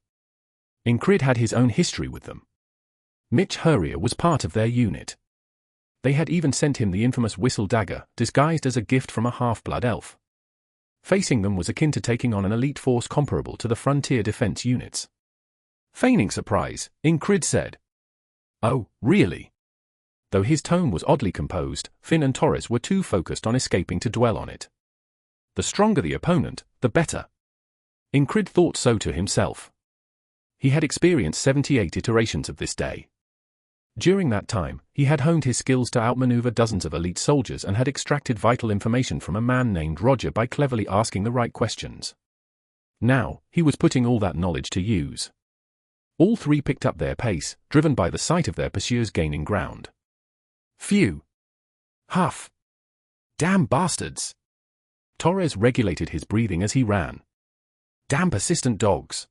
Incrid had his own history with them. Mitch Hurrier was part of their unit. They had even sent him the infamous whistle dagger, disguised as a gift from a half-blood elf. Facing them was akin to taking on an elite force comparable to the frontier defense units. Feigning surprise, Incrid said, "Oh, really?" Though his tone was oddly composed, Finn and Torres were too focused on escaping to dwell on it. The stronger the opponent, the better. Incrid thought so to himself. He had experienced 78 iterations of this day. During that time, he had honed his skills to outmaneuver dozens of elite soldiers and had extracted vital information from a man named Roger by cleverly asking the right questions. Now, he was putting all that knowledge to use. All three picked up their pace, driven by the sight of their pursuers gaining ground. Phew. Huff. Damn bastards. Torres regulated his breathing as he ran. Damn persistent dogs.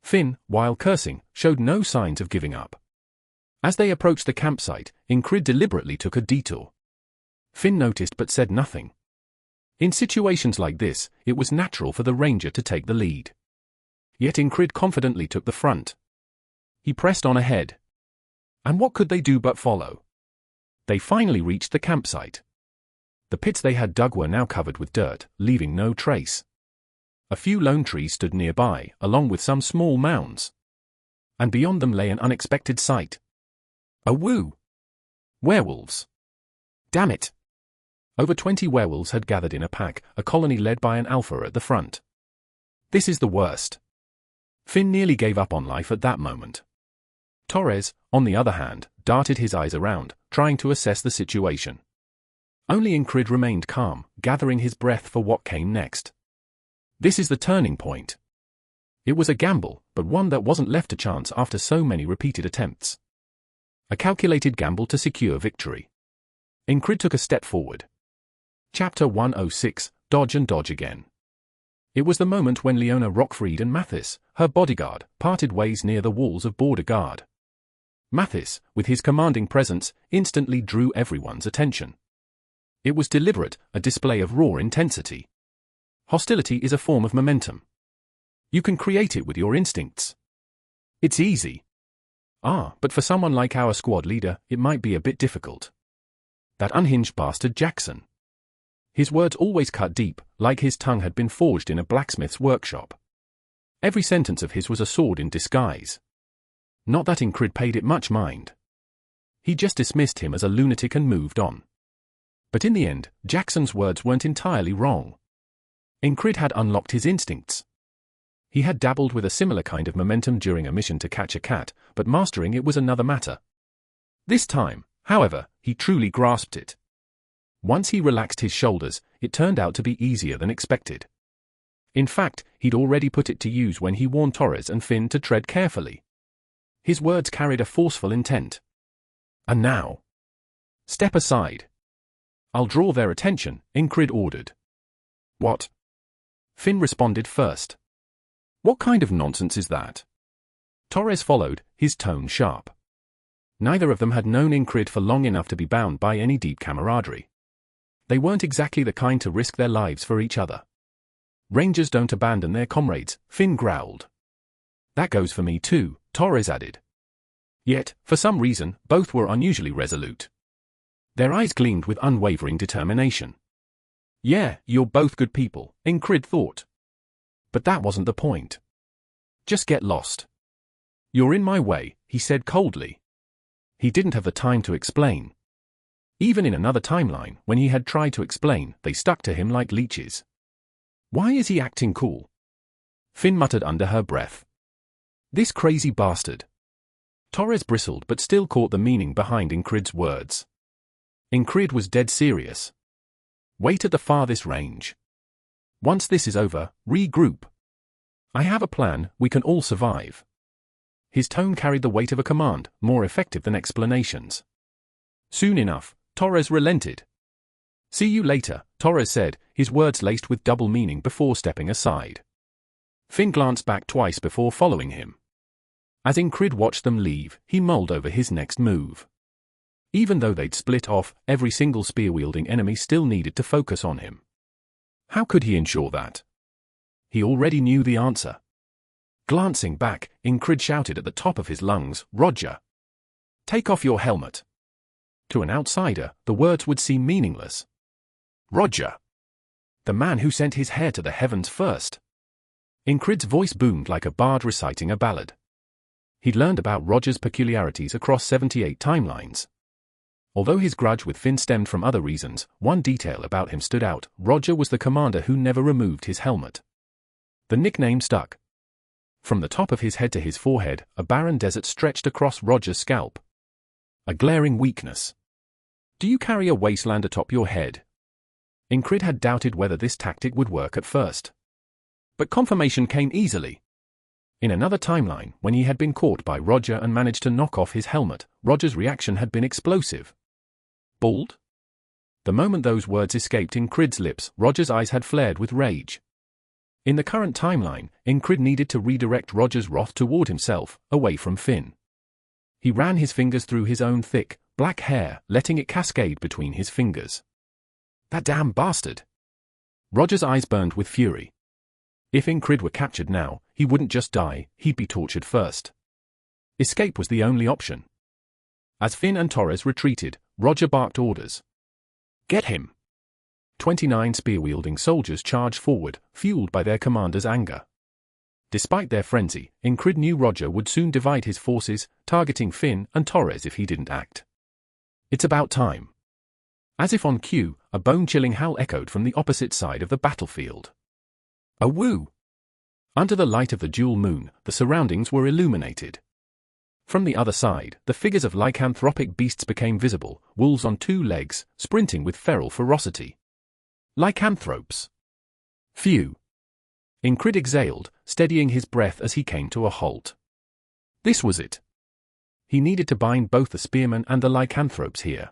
Finn, while cursing, showed no signs of giving up. As they approached the campsite, Incrid deliberately took a detour. Finn noticed but said nothing. In situations like this, it was natural for the ranger to take the lead. Yet Incrid confidently took the front. He pressed on ahead. And what could they do but follow? They finally reached the campsite. The pits they had dug were now covered with dirt, leaving no trace. A few lone trees stood nearby, along with some small mounds. And beyond them lay an unexpected sight. A woo! Werewolves! Damn it! Over 20 werewolves had gathered in a pack, a colony led by an alpha at the front. This is the worst. Finn nearly gave up on life at that moment. Torres, on the other hand, darted his eyes around, trying to assess the situation. Only Incrid remained calm, gathering his breath for what came next. This is the turning point. It was a gamble, but one that wasn't left to chance after so many repeated attempts. A calculated gamble to secure victory. Incrid took a step forward. Chapter 106, Dodge and Dodge Again. It was the moment when Leona Rockfried and Mathis, her bodyguard, parted ways near the walls of Border Guard. Mathis, with his commanding presence, instantly drew everyone's attention. It was deliberate, a display of raw intensity. Hostility is a form of momentum. You can create it with your instincts. It's easy. But for someone like our squad leader, it might be a bit difficult. That unhinged bastard Jackson. His words always cut deep, like his tongue had been forged in a blacksmith's workshop. Every sentence of his was a sword in disguise. Not that Incrid paid it much mind. He just dismissed him as a lunatic and moved on. But in the end, Jackson's words weren't entirely wrong. Incrid had unlocked his instincts. He had dabbled with a similar kind of momentum during a mission to catch a cat, but mastering it was another matter. This time, however, he truly grasped it. Once he relaxed his shoulders, it turned out to be easier than expected. In fact, he'd already put it to use when he warned Torres and Finn to tread carefully. His words carried a forceful intent. And now? Step aside. I'll draw their attention, Incrid ordered. What? Finn responded first. What kind of nonsense is that? Torres followed, his tone sharp. Neither of them had known Incrid for long enough to be bound by any deep camaraderie. They weren't exactly the kind to risk their lives for each other. Rangers don't abandon their comrades, Finn growled. That goes for me too, Torres added. Yet, for some reason, both were unusually resolute. Their eyes gleamed with unwavering determination. Yeah, you're both good people, Incrid thought. But that wasn't the point. Just get lost. You're in my way, he said coldly. He didn't have the time to explain. Even in another timeline, when he had tried to explain, they stuck to him like leeches. Why is he acting cool? Finn muttered under her breath. This crazy bastard. Torres bristled but still caught the meaning behind Incrid's words. Incrid was dead serious. Wait at the farthest range. Once this is over, regroup. I have a plan, we can all survive. His tone carried the weight of a command, more effective than explanations. Soon enough, Torres relented. See you later, Torres said, his words laced with double meaning before stepping aside. Finn glanced back twice before following him. As Incrid watched them leave, he mulled over his next move. Even though they'd split off, every single spear-wielding enemy still needed to focus on him. How could he ensure that? He already knew the answer. Glancing back, Incrid shouted at the top of his lungs, Roger. Take off your helmet. To an outsider, the words would seem meaningless. Roger. The man who sent his hair to the heavens first. Incrid's voice boomed like a bard reciting a ballad. He'd learned about Roger's peculiarities across 78 timelines. Although his grudge with Finn stemmed from other reasons, one detail about him stood out: Roger was the commander who never removed his helmet. The nickname stuck. From the top of his head to his forehead, a barren desert stretched across Roger's scalp. A glaring weakness. Do you carry a wasteland atop your head? Incrid had doubted whether this tactic would work at first. But confirmation came easily. In another timeline, when he had been caught by Roger and managed to knock off his helmet, Roger's reaction had been explosive. Bald? The moment those words escaped Incrid's lips, Roger's eyes had flared with rage. In the current timeline, Incrid needed to redirect Roger's wrath toward himself, away from Finn. He ran his fingers through his own thick, black hair, letting it cascade between his fingers. That damn bastard! Roger's eyes burned with fury. If Incrid were captured now, he wouldn't just die, he'd be tortured first. Escape was the only option. As Finn and Torres retreated, Roger barked orders. Get him! 29 spear-wielding soldiers charged forward, fueled by their commander's anger. Despite their frenzy, Incrid knew Roger would soon divide his forces, targeting Finn and Torres if he didn't act. It's about time. As if on cue, a bone-chilling howl echoed from the opposite side of the battlefield. A woo! Under the light of the dual moon, the surroundings were illuminated. From the other side, the figures of lycanthropic beasts became visible, wolves on 2 legs, sprinting with feral ferocity. Lycanthropes. Phew. Incrid exhaled, steadying his breath as he came to a halt. This was it. He needed to bind both the spearmen and the lycanthropes here.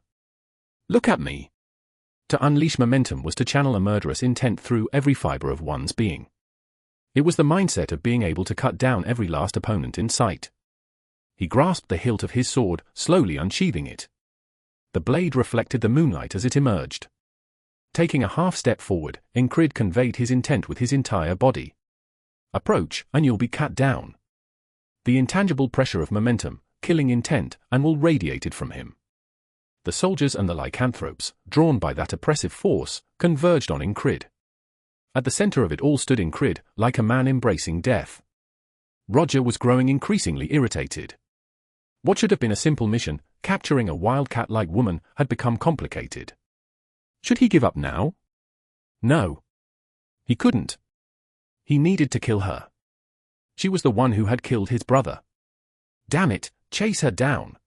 Look at me. To unleash momentum was to channel a murderous intent through every fiber of one's being. It was the mindset of being able to cut down every last opponent in sight. He grasped the hilt of his sword, slowly unsheathing it. The blade reflected the moonlight as it emerged. Taking a half-step forward, Incrid conveyed his intent with his entire body. Approach, and you'll be cut down. The intangible pressure of momentum, killing intent, and will radiated from him. The soldiers and the lycanthropes, drawn by that oppressive force, converged on Incrid. At the center of it all stood Incrid, like a man embracing death. Roger was growing increasingly irritated. What should have been a simple mission, capturing a wildcat-like woman, had become complicated. Should he give up now? No. He couldn't. He needed to kill her. She was the one who had killed his brother. Damn it, chase her down.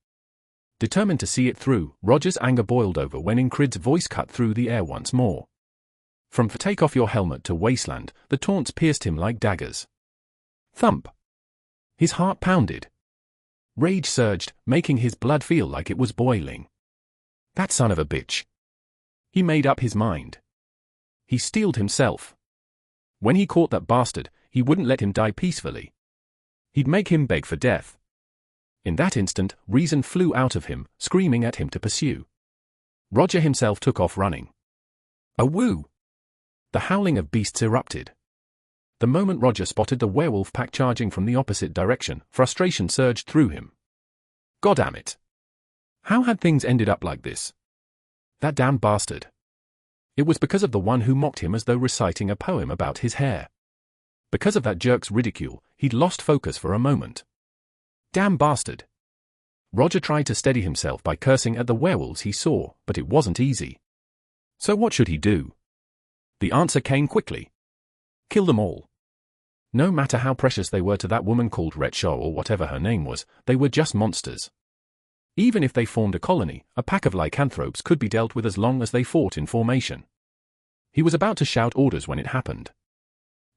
Determined to see it through, Roger's anger boiled over when Incrid's voice cut through the air once more. From "take off your helmet" to "wasteland," the taunts pierced him like daggers. Thump. His heart pounded. Rage surged, making his blood feel like it was boiling. That son of a bitch. He made up his mind. He steeled himself. When he caught that bastard, he wouldn't let him die peacefully. He'd make him beg for death. In that instant, reason flew out of him, screaming at him to pursue. Roger himself took off running. A woo! The howling of beasts erupted. The moment Roger spotted the werewolf pack charging from the opposite direction, frustration surged through him. Goddamn! How had things ended up like this? That damn bastard. It was because of the one who mocked him as though reciting a poem about his hair. Because of that jerk's ridicule, he'd lost focus for a moment. Damn bastard. Roger tried to steady himself by cursing at the werewolves he saw, but it wasn't easy. So what should he do? The answer came quickly. Kill them all. No matter how precious they were to that woman called Retshaw or whatever her name was, they were just monsters. Even if they formed a colony, a pack of lycanthropes could be dealt with as long as they fought in formation. He was about to shout orders when it happened.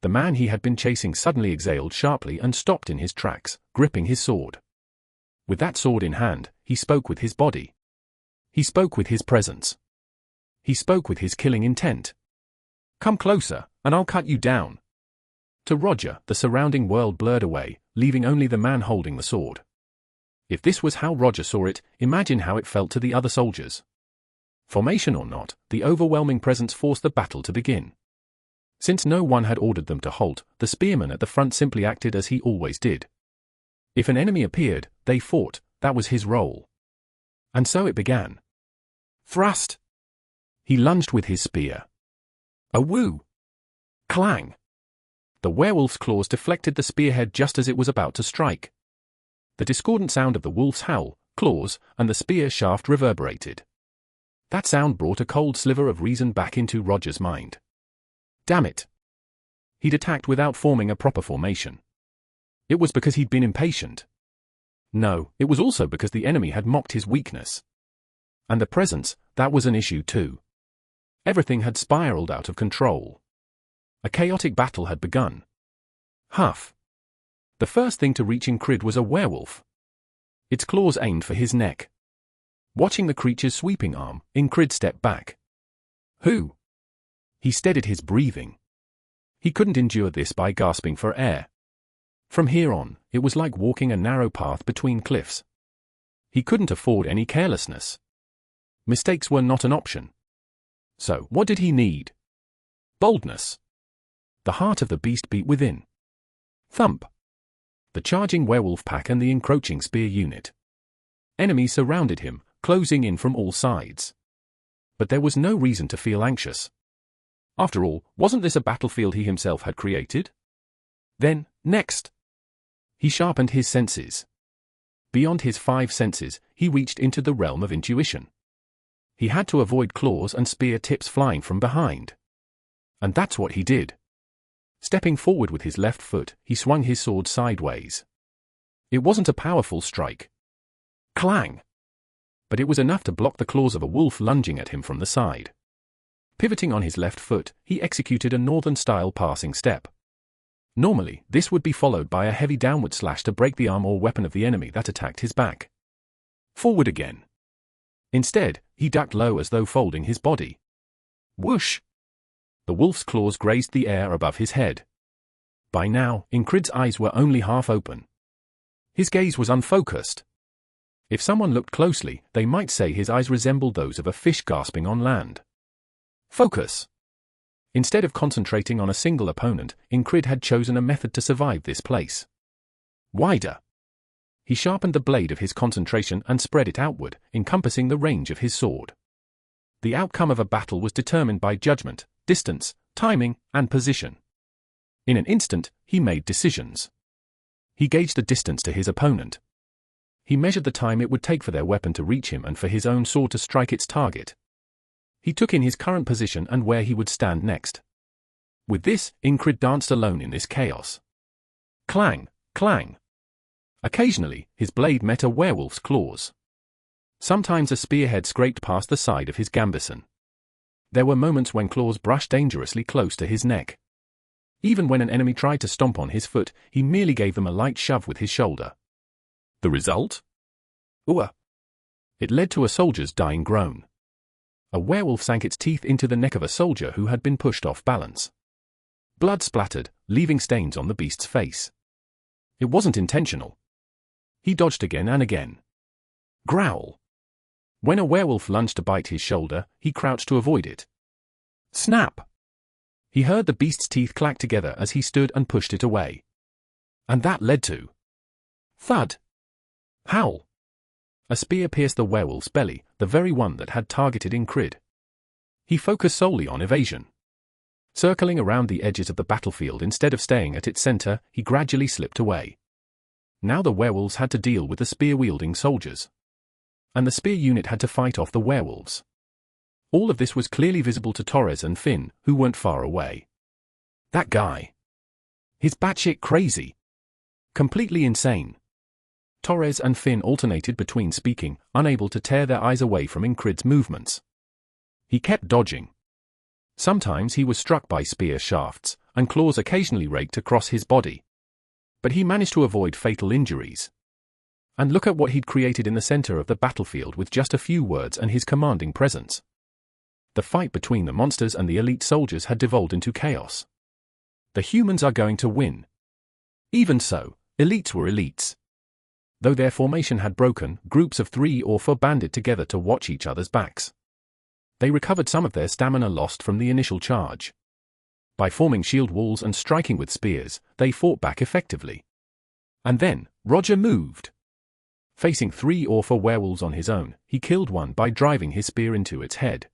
The man he had been chasing suddenly exhaled sharply and stopped in his tracks, gripping his sword. With that sword in hand, he spoke with his body. He spoke with his presence. He spoke with his killing intent. Come closer, and I'll cut you down. To Roger, the surrounding world blurred away, leaving only the man holding the sword. If this was how Roger saw it, imagine how it felt to the other soldiers. Formation or not, the overwhelming presence forced the battle to begin. Since no one had ordered them to halt, the spearman at the front simply acted as he always did. If an enemy appeared, they fought. That was his role. And so it began. Thrust! He lunged with his spear. A woo! Clang! The werewolf's claws deflected the spearhead just as it was about to strike. The discordant sound of the wolf's howl, claws, and the spear shaft reverberated. That sound brought a cold sliver of reason back into Roger's mind. Damn it! He'd attacked without forming a proper formation. It was because he'd been impatient. No, it was also because the enemy had mocked his weakness. And the presence, that was an issue too. Everything had spiraled out of control. A chaotic battle had begun. Huff. The first thing to reach Incrid was a werewolf. Its claws aimed for his neck. Watching the creature's sweeping arm, Incrid stepped back. Who? He steadied his breathing. He couldn't endure this by gasping for air. From here on, it was like walking a narrow path between cliffs. He couldn't afford any carelessness. Mistakes were not an option. So, what did he need? Boldness. The heart of the beast beat within. Thump. The charging werewolf pack and the encroaching spear unit. Enemies surrounded him, closing in from all sides. But there was no reason to feel anxious. After all, wasn't this a battlefield he himself had created? Then, next. He sharpened his senses. Beyond his 5 senses, he reached into the realm of intuition. He had to avoid claws and spear tips flying from behind. And that's what he did. Stepping forward with his left foot, he swung his sword sideways. It wasn't a powerful strike. Clang! But it was enough to block the claws of a wolf lunging at him from the side. Pivoting on his left foot, he executed a northern-style passing step. Normally, this would be followed by a heavy downward slash to break the arm or weapon of the enemy that attacked his back. Forward again. Instead, he ducked low as though folding his body. Whoosh! The wolf's claws grazed the air above his head. By now, Incrid's eyes were only half open. His gaze was unfocused. If someone looked closely, they might say his eyes resembled those of a fish gasping on land. Focus! Instead of concentrating on a single opponent, Incrid had chosen a method to survive this place. Wider. He sharpened the blade of his concentration and spread it outward, encompassing the range of his sword. The outcome of a battle was determined by judgment, distance, timing, and position. In an instant, he made decisions. He gauged the distance to his opponent. He measured the time it would take for their weapon to reach him and for his own sword to strike its target. He took in his current position and where he would stand next. With this, Incrid danced alone in this chaos. Clang, clang. Occasionally, his blade met a werewolf's claws. Sometimes a spearhead scraped past the side of his gambeson. There were moments when claws brushed dangerously close to his neck. Even when an enemy tried to stomp on his foot, he merely gave them a light shove with his shoulder. The result? Ooh! It led to a soldier's dying groan. A werewolf sank its teeth into the neck of a soldier who had been pushed off balance. Blood splattered, leaving stains on the beast's face. It wasn't intentional. He dodged again and again. Growl. When a werewolf lunged to bite his shoulder, he crouched to avoid it. Snap! He heard the beast's teeth clack together as he stood and pushed it away. And that led to thud. Howl. A spear pierced the werewolf's belly, the very one that had targeted Incrid. He focused solely on evasion. Circling around the edges of the battlefield instead of staying at its center, he gradually slipped away. Now the werewolves had to deal with the spear-wielding soldiers. And the spear unit had to fight off the werewolves. All of this was clearly visible to Torres and Finn, who weren't far away. That guy. He's batshit crazy. Completely insane. Torres and Finn alternated between speaking, unable to tear their eyes away from Incrid's movements. He kept dodging. Sometimes he was struck by spear shafts, and claws occasionally raked across his body. But he managed to avoid fatal injuries. And look at what he'd created in the center of the battlefield with just a few words and his commanding presence. The fight between the monsters and the elite soldiers had devolved into chaos. The humans are going to win. Even so, elites were elites. Though their formation had broken, groups of 3 or 4 banded together to watch each other's backs. They recovered some of their stamina lost from the initial charge. By forming shield walls and striking with spears, they fought back effectively. And then, Roger moved. Facing 3 or 4 werewolves on his own, he killed one by driving his spear into its head.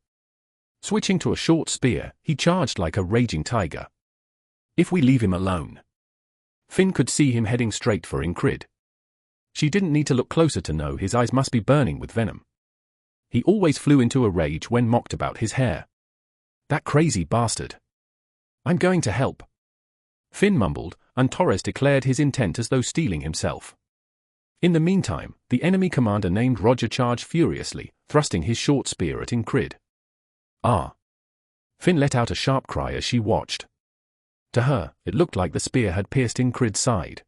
Switching to a short spear, he charged like a raging tiger. If we leave him alone. Finn could see him heading straight for Incrid. She didn't need to look closer to know his eyes must be burning with venom. He always flew into a rage when mocked about his hair. That crazy bastard. I'm going to help. Finn mumbled, and Torres declared his intent as though stealing himself. In the meantime, the enemy commander named Roger charged furiously, thrusting his short spear at Incrid. Ah! Finn let out a sharp cry as she watched. To her, it looked like the spear had pierced Incrid's side.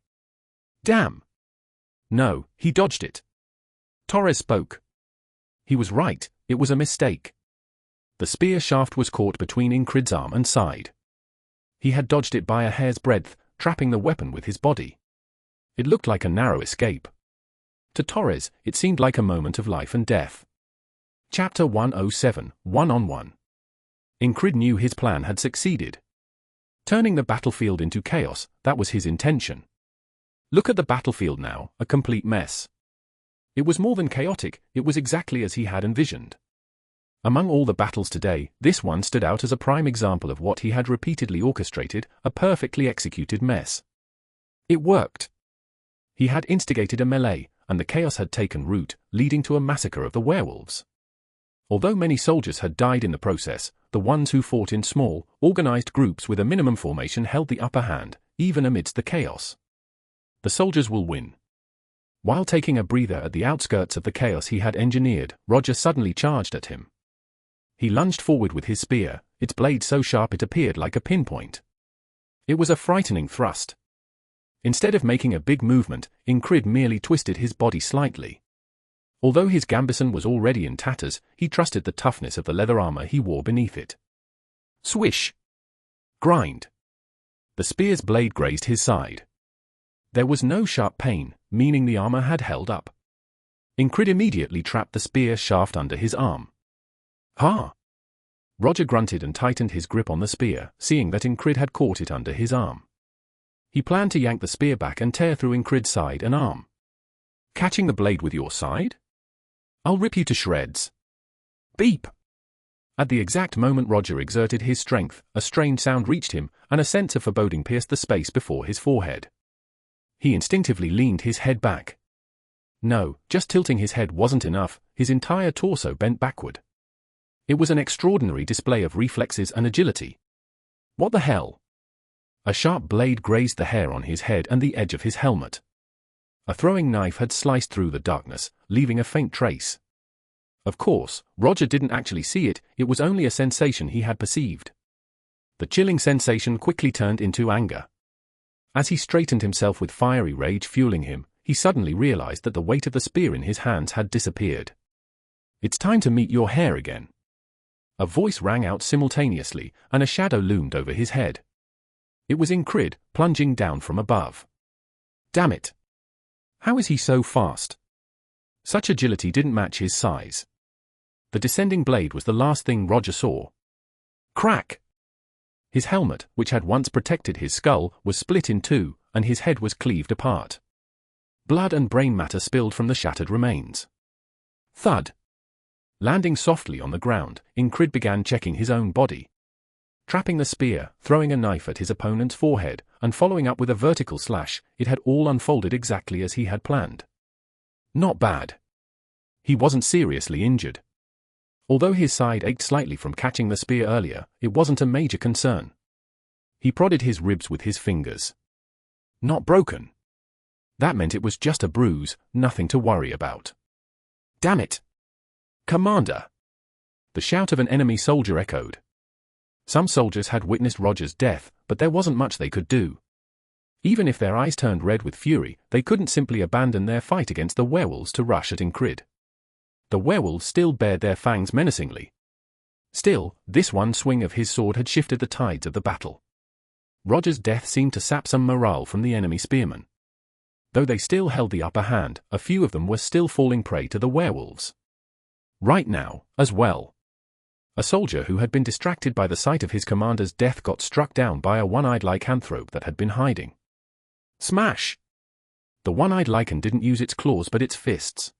Damn! No, he dodged it. Torres spoke. He was right, it was a mistake. The spear shaft was caught between Incrid's arm and side. He had dodged it by a hair's breadth, trapping the weapon with his body. It looked like a narrow escape. To Torres, it seemed like a moment of life and death. Chapter 107, One-on-One. Incrid knew his plan had succeeded. Turning the battlefield into chaos, that was his intention. Look at the battlefield now, a complete mess. It was more than chaotic, it was exactly as he had envisioned. Among all the battles today, this one stood out as a prime example of what he had repeatedly orchestrated, a perfectly executed mess. It worked. He had instigated a melee, and the chaos had taken root, leading to a massacre of the werewolves. Although many soldiers had died in the process, the ones who fought in small, organized groups with a minimum formation held the upper hand, even amidst the chaos. The soldiers will win. While taking a breather at the outskirts of the chaos he had engineered, Roger suddenly charged at him. He lunged forward with his spear, its blade so sharp it appeared like a pinpoint. It was a frightening thrust. Instead of making a big movement, Incrid merely twisted his body slightly. Although his gambeson was already in tatters, he trusted the toughness of the leather armor he wore beneath it. Swish! Grind! The spear's blade grazed his side. There was no sharp pain, meaning the armor had held up. Incrid immediately trapped the spear shaft under his arm. Ha! Roger grunted and tightened his grip on the spear, seeing that Incrid had caught it under his arm. He planned to yank the spear back and tear through Incrid's side and arm. Catching the blade with your side? I'll rip you to shreds. Beep! At the exact moment Roger exerted his strength, a strange sound reached him, and a sense of foreboding pierced the space before his forehead. He instinctively leaned his head back. No, just tilting his head wasn't enough, his entire torso bent backward. It was an extraordinary display of reflexes and agility. What the hell? A sharp blade grazed the hair on his head and the edge of his helmet. A throwing knife had sliced through the darkness, leaving a faint trace. Of course, Roger didn't actually see it, it was only a sensation he had perceived. The chilling sensation quickly turned into anger. As he straightened himself with fiery rage fueling him, he suddenly realized that the weight of the spear in his hands had disappeared. It's time to meet your hair again. A voice rang out simultaneously, and a shadow loomed over his head. It was Incrid, plunging down from above. Damn it! How is he so fast? Such agility didn't match his size. The descending blade was the last thing Roger saw. Crack! His helmet, which had once protected his skull, was split in two, and his head was cleaved apart. Blood and brain matter spilled from the shattered remains. Thud! Landing softly on the ground, Incrid began checking his own body. Trapping the spear, throwing a knife at his opponent's forehead, and following up with a vertical slash, it had all unfolded exactly as he had planned. Not bad. He wasn't seriously injured. Although his side ached slightly from catching the spear earlier, it wasn't a major concern. He prodded his ribs with his fingers. Not broken. That meant it was just a bruise, nothing to worry about. Damn it! Commander! The shout of an enemy soldier echoed. Some soldiers had witnessed Roger's death, but there wasn't much they could do. Even if their eyes turned red with fury, they couldn't simply abandon their fight against the werewolves to rush at Incrid. The werewolves still bared their fangs menacingly. Still, this one swing of his sword had shifted the tides of the battle. Roger's death seemed to sap some morale from the enemy spearmen. Though they still held the upper hand, a few of them were still falling prey to the werewolves. Right now, as well. A soldier who had been distracted by the sight of his commander's death got struck down by a one-eyed lycanthrope that had been hiding. Smash! The one-eyed lycan didn't use its claws but its fists.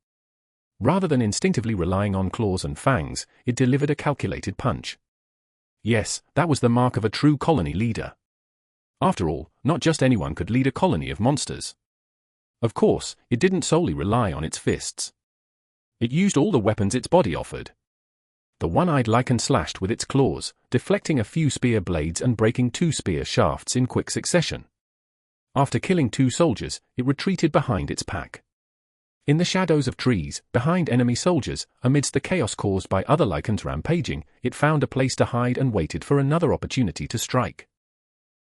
Rather than instinctively relying on claws and fangs, it delivered a calculated punch. Yes, that was the mark of a true colony leader. After all, not just anyone could lead a colony of monsters. Of course, it didn't solely rely on its fists. It used all the weapons its body offered. The one-eyed lycan slashed with its claws, deflecting a few spear blades and breaking 2 spear shafts in quick succession. After killing 2 soldiers, it retreated behind its pack. In the shadows of trees, behind enemy soldiers, amidst the chaos caused by other lycans rampaging, it found a place to hide and waited for another opportunity to strike.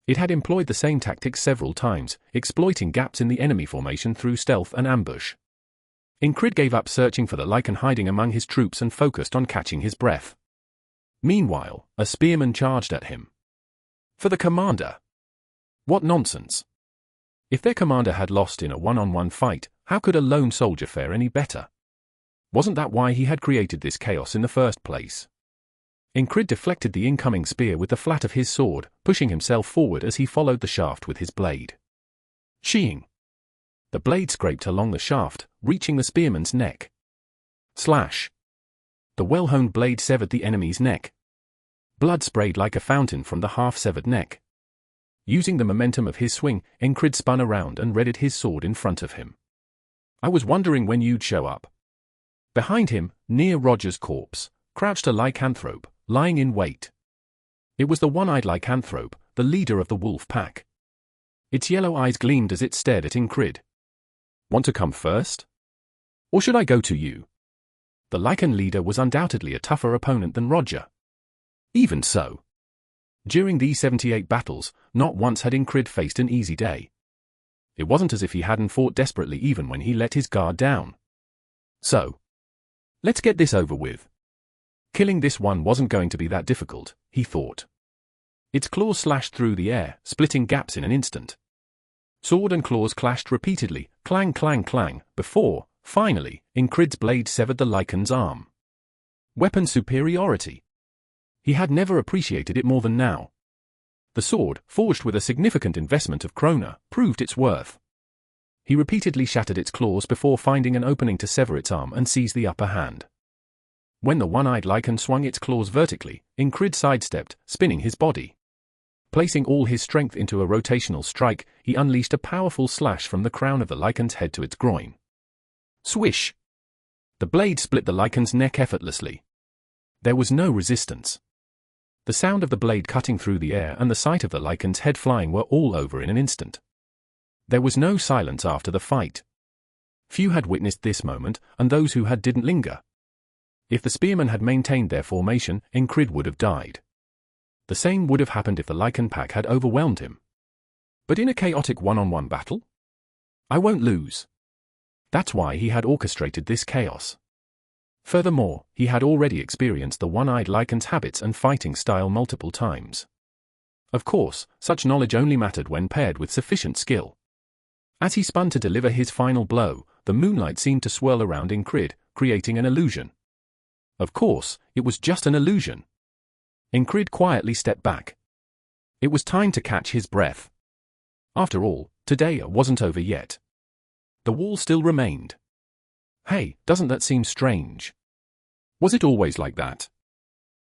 It had employed the same tactics several times, exploiting gaps in the enemy formation through stealth and ambush. Incrid gave up searching for the lycan hiding among his troops and focused on catching his breath. Meanwhile, a spearman charged at him. For the commander! What nonsense! If their commander had lost in a one-on-one fight, how could a lone soldier fare any better? Wasn't that why he had created this chaos in the first place? Incrid deflected the incoming spear with the flat of his sword, pushing himself forward as he followed the shaft with his blade. Sheeing! The blade scraped along the shaft, reaching the spearman's neck. Slash! The well-honed blade severed the enemy's neck. Blood sprayed like a fountain from the half-severed neck. Using the momentum of his swing, Incrid spun around and readied his sword in front of him. I was wondering when you'd show up. Behind him, near Roger's corpse, crouched a lycanthrope, lying in wait. It was the one-eyed lycanthrope, the leader of the wolf pack. Its yellow eyes gleamed as it stared at Incrid. "Want to come first? Or should I go to you?" The Lycan leader was undoubtedly a tougher opponent than Roger. Even so, during these 78 battles, not once had Incrid faced an easy day. It wasn't as if he hadn't fought desperately even when he let his guard down. So, let's get this over with. Killing this one wasn't going to be that difficult, he thought. Its claws slashed through the air, splitting gaps in an instant. Sword and claws clashed repeatedly, clang clang clang, before, finally, Incrid's blade severed the Lycan's arm. Weapon superiority. He had never appreciated it more than now. The sword, forged with a significant investment of krona, proved its worth. He repeatedly shattered its claws before finding an opening to sever its arm and seize the upper hand. When the one-eyed Lycan swung its claws vertically, Incrid sidestepped, spinning his body. Placing all his strength into a rotational strike, he unleashed a powerful slash from the crown of the Lycan's head to its groin. Swish! The blade split the Lycan's neck effortlessly. There was no resistance. The sound of the blade cutting through the air and the sight of the Lycan's head flying were all over in an instant. There was no silence after the fight. Few had witnessed this moment, and those who had didn't linger. If the spearmen had maintained their formation, Incrid would have died. The same would have happened if the Lycan pack had overwhelmed him. But in a chaotic one-on-one battle? I won't lose. That's why he had orchestrated this chaos. Furthermore, he had already experienced the one-eyed Lycan's habits and fighting style multiple times. Of course, such knowledge only mattered when paired with sufficient skill. As he spun to deliver his final blow, the moonlight seemed to swirl around Incrid, creating an illusion. Of course, it was just an illusion. Incrid quietly stepped back. It was time to catch his breath. After all, today wasn't over yet. The wall still remained. Hey, doesn't that seem strange? Was it always like that?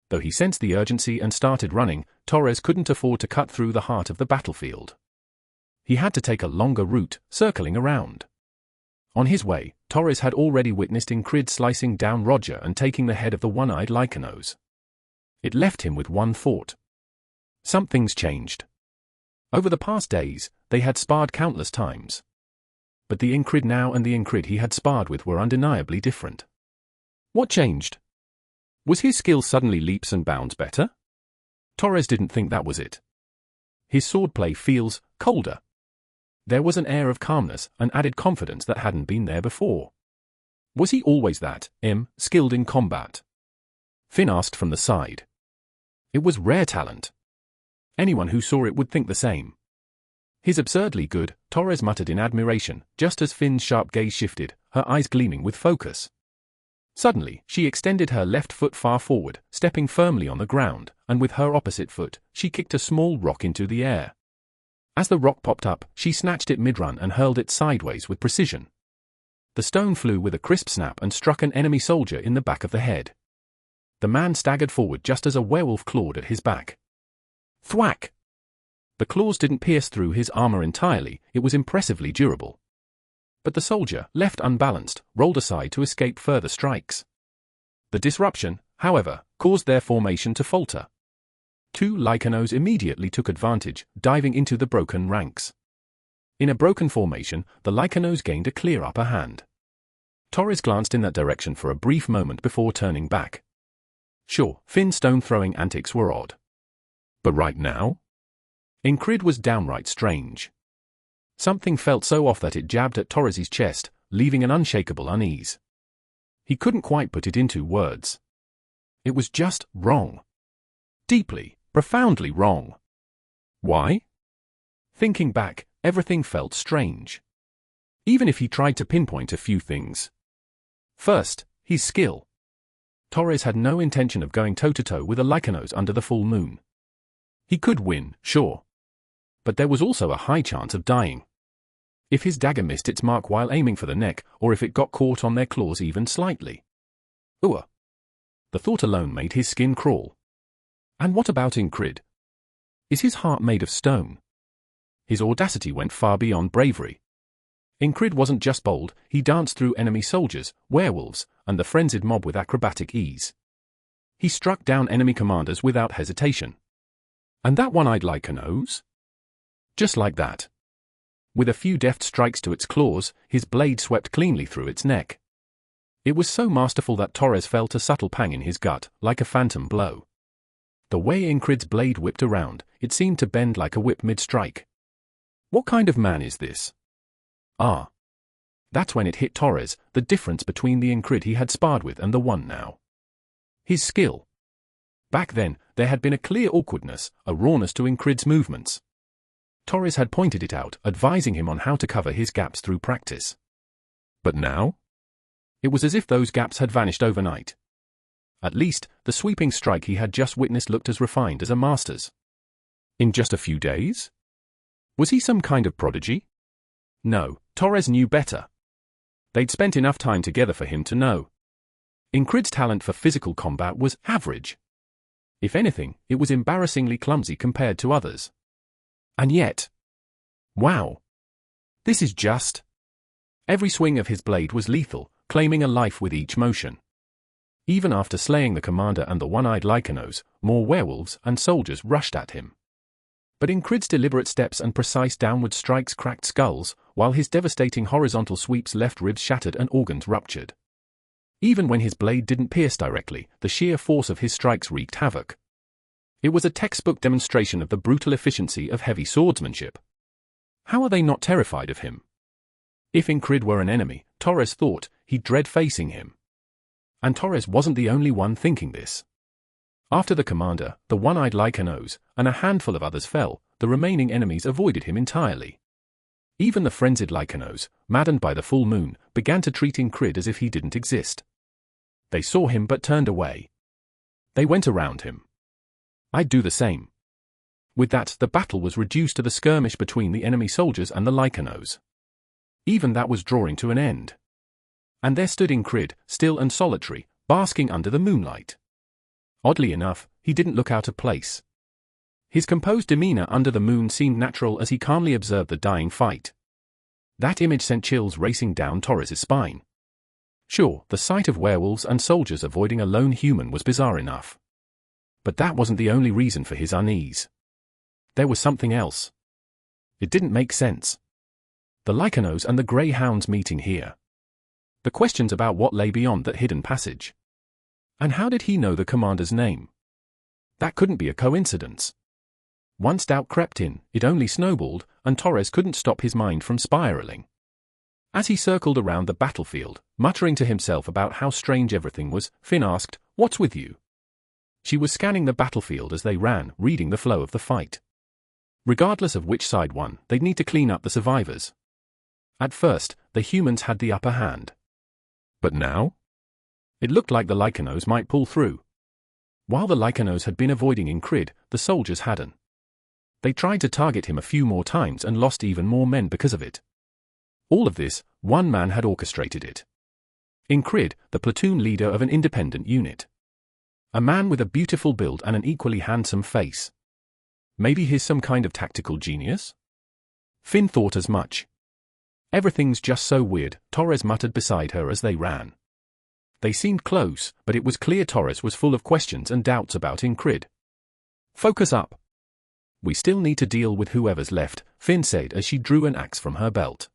Though he sensed the urgency and started running, Torres couldn't afford to cut through the heart of the battlefield. He had to take a longer route, circling around. On his way, Torres had already witnessed Incrid slicing down Roger and taking the head of the one-eyed Lycanos. It left him with one thought. Something's changed. Over the past days, they had sparred countless times. But the Incrid now and the Incrid he had sparred with were undeniably different. What changed? Was his skill suddenly leaps and bounds better? Torres didn't think that was it. His swordplay feels colder. There was an air of calmness and added confidence that hadn't been there before. Was he always that skilled in combat? Finn asked from the side. It was rare talent. Anyone who saw it would think the same. His absurdly good, Torres muttered in admiration, just as Finn's sharp gaze shifted, her eyes gleaming with focus. Suddenly, she extended her left foot far forward, stepping firmly on the ground, and with her opposite foot, she kicked a small rock into the air. As the rock popped up, she snatched it mid-run and hurled it sideways with precision. The stone flew with a crisp snap and struck an enemy soldier in the back of the head. The man staggered forward just as a werewolf clawed at his back. Thwack! The claws didn't pierce through his armor entirely, it was impressively durable. But the soldier, left unbalanced, rolled aside to escape further strikes. The disruption, however, caused their formation to falter. Two Lycanos immediately took advantage, diving into the broken ranks. In a broken formation, the Lycanos gained a clear upper hand. Torres glanced in that direction for a brief moment before turning back. Sure, Finn's stone-throwing antics were odd. But right now? Incrid was downright strange. Something felt so off that it jabbed at Torres's chest, leaving an unshakable unease. He couldn't quite put it into words. It was just wrong. Deeply, profoundly wrong. Why? Thinking back, everything felt strange. Even if he tried to pinpoint a few things. First, his skill. Torres had no intention of going toe-to-toe with the Lycanos under the full moon. He could win, sure. But there was also a high chance of dying. If his dagger missed its mark while aiming for the neck, or if it got caught on their claws even slightly. Ooh. The thought alone made his skin crawl. And what about Incrid? Is his heart made of stone? His audacity went far beyond bravery. Incrid wasn't just bold, he danced through enemy soldiers, werewolves, and the frenzied mob with acrobatic ease. He struck down enemy commanders without hesitation. And that one-eyed Lycanos? Just like that. With a few deft strikes to its claws, his blade swept cleanly through its neck. It was so masterful that Torres felt a subtle pang in his gut, like a phantom blow. The way Incrid's blade whipped around, it seemed to bend like a whip mid-strike. What kind of man is this? Ah. That's when it hit Torres, the difference between the Incrid he had sparred with and the one now. His skill. Back then, there had been a clear awkwardness, a rawness to Incrid's movements. Torres had pointed it out, advising him on how to cover his gaps through practice. But now? It was as if those gaps had vanished overnight. At least, the sweeping strike he had just witnessed looked as refined as a master's. In just a few days? Was he some kind of prodigy? No, Torres knew better. They'd spent enough time together for him to know. Incrid's talent for physical combat was average. If anything, it was embarrassingly clumsy compared to others. And yet... wow! This is just... Every swing of his blade was lethal, claiming a life with each motion. Even after slaying the commander and the one-eyed Lycanos, more werewolves and soldiers rushed at him. But Incrid's deliberate steps and precise downward strikes cracked skulls, while his devastating horizontal sweeps left ribs shattered and organs ruptured. Even when his blade didn't pierce directly, the sheer force of his strikes wreaked havoc. It was a textbook demonstration of the brutal efficiency of heavy swordsmanship. How are they not terrified of him? If Incrid were an enemy, Torres thought, he'd dread facing him. And Torres wasn't the only one thinking this. After the commander, the one-eyed Lycanos, and a handful of others fell, the remaining enemies avoided him entirely. Even the frenzied Lycanos, maddened by the full moon, began to treat Incrid as if he didn't exist. They saw him but turned away. They went around him. I'd do the same. With that, the battle was reduced to the skirmish between the enemy soldiers and the Lycanos. Even that was drawing to an end. And there stood Incrid, still and solitary, basking under the moonlight. Oddly enough, he didn't look out of place. His composed demeanor under the moon seemed natural as he calmly observed the dying fight. That image sent chills racing down Torres's spine. Sure, the sight of werewolves and soldiers avoiding a lone human was bizarre enough. But that wasn't the only reason for his unease. There was something else. It didn't make sense. The Lycanos and the Greyhounds meeting here. The questions about what lay beyond that hidden passage. And how did he know the commander's name? That couldn't be a coincidence. Once doubt crept in, it only snowballed, and Torres couldn't stop his mind from spiraling. As he circled around the battlefield, muttering to himself about how strange everything was, Finn asked, "What's with you?" She was scanning the battlefield as they ran, reading the flow of the fight. Regardless of which side won, they'd need to clean up the survivors. At first, the humans had the upper hand. But now? It looked like the Lycanos might pull through. While the Lycanos had been avoiding Incrid, the soldiers hadn't. They tried to target him a few more times and lost even more men because of it. All of this, one man had orchestrated it. Incrid, the platoon leader of an independent unit. A man with a beautiful build and an equally handsome face. Maybe he's some kind of tactical genius? Finn thought as much. Everything's just so weird, Torres muttered beside her as they ran. They seemed close, but it was clear Torres was full of questions and doubts about Incrid. Focus up. We still need to deal with whoever's left, Finn said as she drew an axe from her belt.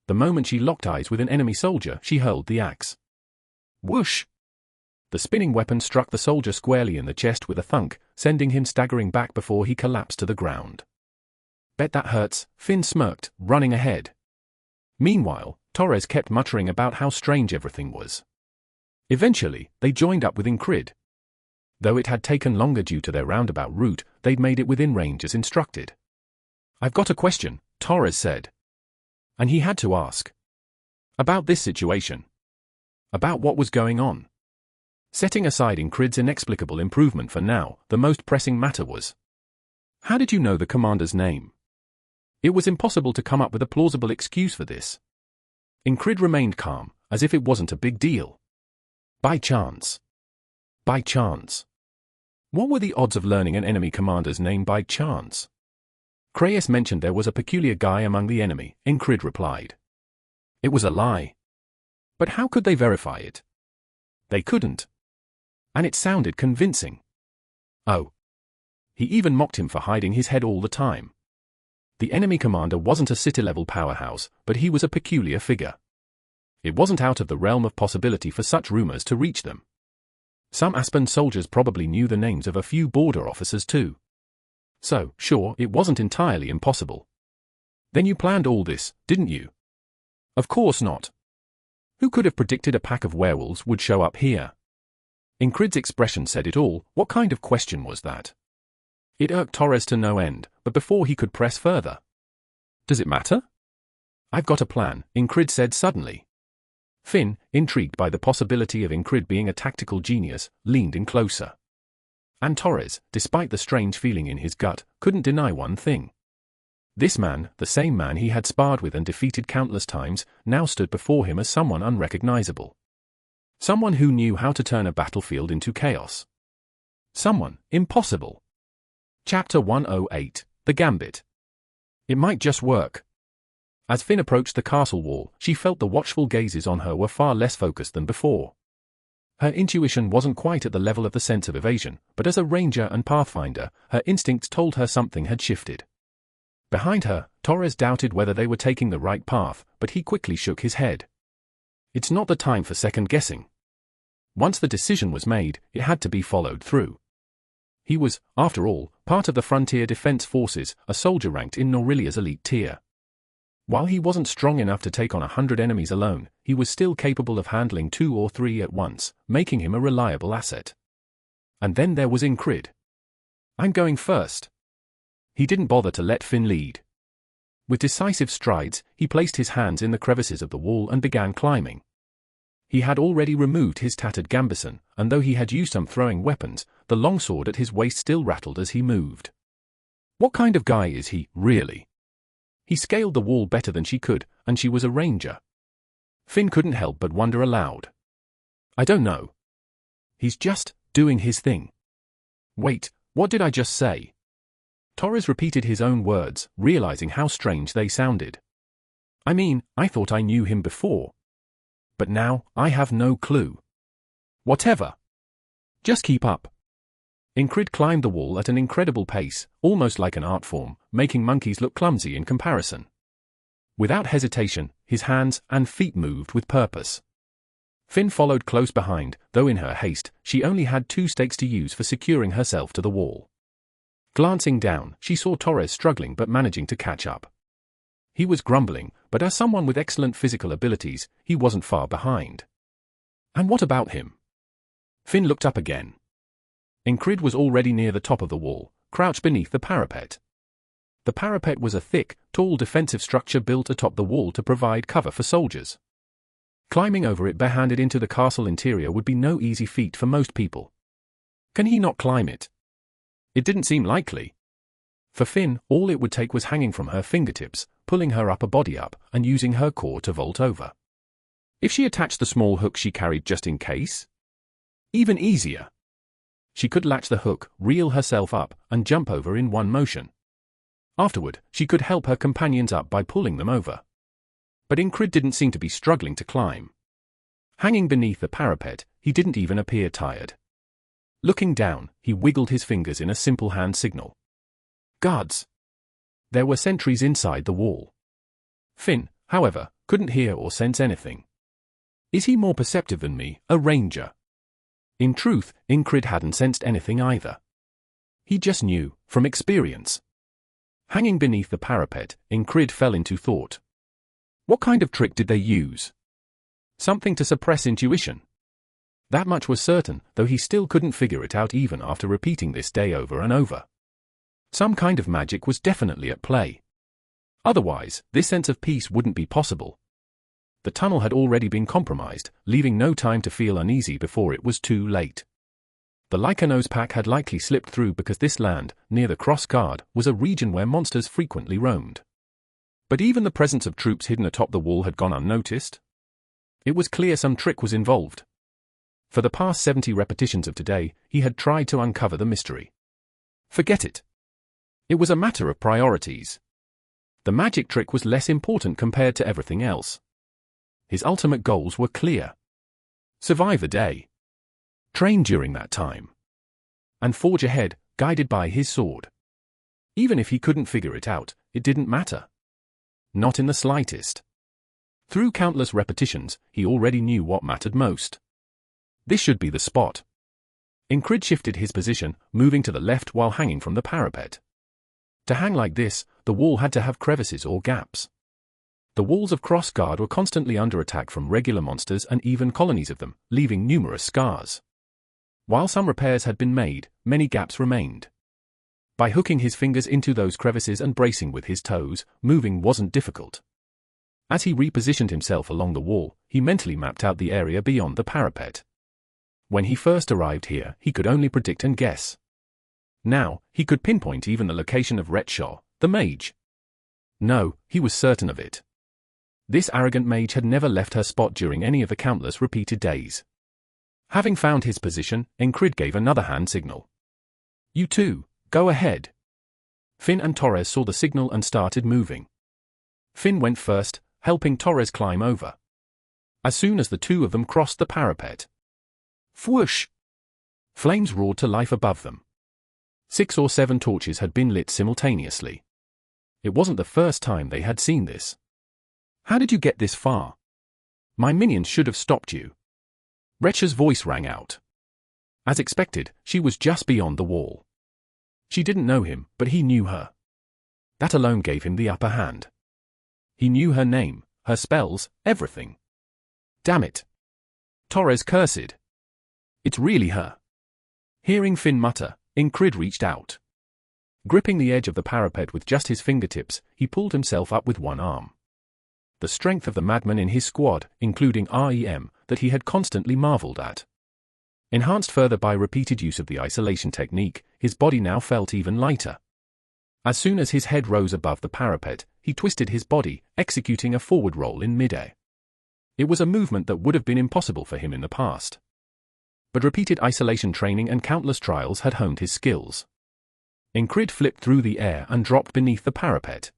The moment she locked eyes with an enemy soldier, she hurled the axe. Whoosh! The spinning weapon struck the soldier squarely in the chest with a thunk, sending him staggering back before he collapsed to the ground. Bet that hurts, Finn smirked, running ahead. Meanwhile, Torres kept muttering about how strange everything was. Eventually, they joined up with Incrid. Though it had taken longer due to their roundabout route, they'd made it within range as instructed. "I've got a question," Torres said. And he had to ask. About this situation. About what was going on. Setting aside Incrid's inexplicable improvement for now, the most pressing matter was, how did you know the commander's name? It was impossible to come up with a plausible excuse for this. Incrid remained calm, as if it wasn't a big deal. By chance. By chance. What were the odds of learning an enemy commander's name by chance? Kreyes mentioned there was a peculiar guy among the enemy, Incrid replied. It was a lie. But how could they verify it? They couldn't. And it sounded convincing. Oh. He even mocked him for hiding his head all the time. The enemy commander wasn't a city-level powerhouse, but he was a peculiar figure. It wasn't out of the realm of possibility for such rumors to reach them. Some Aspen soldiers probably knew the names of a few border officers too. So, sure, it wasn't entirely impossible. Then you planned all this, didn't you? Of course not. Who could have predicted a pack of werewolves would show up here? Ingrid's expression said it all. What kind of question was that? It irked Torres to no end, but before he could press further. Does it matter? I've got a plan, Ingrid said suddenly. Finn, intrigued by the possibility of Ingrid being a tactical genius, leaned in closer. And Torres, despite the strange feeling in his gut, couldn't deny one thing. This man, the same man he had sparred with and defeated countless times, now stood before him as someone unrecognizable. Someone who knew how to turn a battlefield into chaos. Someone impossible. Chapter 108, The Gambit. It might just work. As Finn approached the castle wall, she felt the watchful gazes on her were far less focused than before. Her intuition wasn't quite at the level of the sense of evasion, but as a ranger and pathfinder, her instincts told her something had shifted. Behind her, Torres doubted whether they were taking the right path, but he quickly shook his head. It's not the time for second-guessing. Once the decision was made, it had to be followed through. He was, after all, part of the Frontier Defense Forces, a soldier ranked in Norilia's elite tier. While he wasn't strong enough to take on 100 enemies alone, he was still capable of handling 2 or 3 at once, making him a reliable asset. And then there was Ingrid. I'm going first. He didn't bother to let Finn lead. With decisive strides, he placed his hands in the crevices of the wall and began climbing. He had already removed his tattered gambeson, and though he had used some throwing weapons, the longsword at his waist still rattled as he moved. What kind of guy is he, really? He scaled the wall better than she could, and she was a ranger. Finn couldn't help but wonder aloud. I don't know. He's just doing his thing. Wait, what did I just say? Torres repeated his own words, realizing how strange they sounded. I mean, I thought I knew him before. But now, I have no clue. Whatever. Just keep up. Ingrid climbed the wall at an incredible pace, almost like an art form, making monkeys look clumsy in comparison. Without hesitation, his hands and feet moved with purpose. Finn followed close behind, though in her haste, she only had 2 stakes to use for securing herself to the wall. Glancing down, she saw Torres struggling but managing to catch up. He was grumbling, but as someone with excellent physical abilities, he wasn't far behind. And what about him? Finn looked up again. Ingrid was already near the top of the wall, crouched beneath the parapet. The parapet was a thick, tall defensive structure built atop the wall to provide cover for soldiers. Climbing over it barehanded into the castle interior would be no easy feat for most people. Can he not climb it? It didn't seem likely. For Finn, all it would take was hanging from her fingertips, pulling her upper body up, and using her core to vault over. If she attached the small hook she carried just in case? Even easier. She could latch the hook, reel herself up, and jump over in one motion. Afterward, she could help her companions up by pulling them over. But Ingrid didn't seem to be struggling to climb. Hanging beneath the parapet, he didn't even appear tired. Looking down, he wiggled his fingers in a simple hand signal. Guards! There were sentries inside the wall. Finn, however, couldn't hear or sense anything. Is he more perceptive than me, a ranger? In truth, Ingrid hadn't sensed anything either. He just knew, from experience. Hanging beneath the parapet, Ingrid fell into thought. What kind of trick did they use? Something to suppress intuition. That much was certain, though he still couldn't figure it out even after repeating this day over and over. Some kind of magic was definitely at play. Otherwise, this sense of peace wouldn't be possible. The tunnel had already been compromised, leaving no time to feel uneasy before it was too late. The Lycanos pack had likely slipped through because this land, near the Cross Guard, was a region where monsters frequently roamed. But even the presence of troops hidden atop the wall had gone unnoticed. It was clear some trick was involved. For the past 70 repetitions of today, he had tried to uncover the mystery. Forget it. It was a matter of priorities. The magic trick was less important compared to everything else. His ultimate goals were clear. Survive the day. train during that time, and forge ahead, guided by his sword. Even if he couldn't figure it out, it didn't matter. Not in the slightest. Through countless repetitions, he already knew what mattered most. This should be the spot. Incrid shifted his position, moving to the left while hanging from the parapet. To hang like this, the wall had to have crevices or gaps. The walls of Crossguard were constantly under attack from regular monsters and even colonies of them, leaving numerous scars. While some repairs had been made, many gaps remained. By hooking his fingers into those crevices and bracing with his toes, moving wasn't difficult. As he repositioned himself along the wall, he mentally mapped out the area beyond the parapet. When he first arrived here, he could only predict and guess. Now, he could pinpoint even the location of Retshaw, the mage. No, he was certain of it. This arrogant mage had never left her spot during any of the countless repeated days. Having found his position, Incrid gave another hand signal. "You two, go ahead." Finn and Torres saw the signal and started moving. Finn went first, helping Torres climb over. As soon as the two of them crossed the parapet, whoosh! Flames roared to life above them. 6 or 7 torches had been lit simultaneously. It wasn't the first time they had seen this. "How did you get this far? My minions should have stopped you." Retcha's voice rang out. As expected, she was just beyond the wall. She didn't know him, but he knew her. That alone gave him the upper hand. He knew her name, her spells, everything. Damn it. Torres cursed. It's really her. Hearing Finn mutter, Incrid reached out. Gripping the edge of the parapet with just his fingertips, he pulled himself up with one arm. The strength of the madman in his squad, including REM, that he had constantly marveled at. Enhanced further by repeated use of the isolation technique, his body now felt even lighter. As soon as his head rose above the parapet, he twisted his body, executing a forward roll in midair. It was a movement that would have been impossible for him in the past. But repeated isolation training and countless trials had honed his skills. Incrid flipped through the air and dropped beneath the parapet.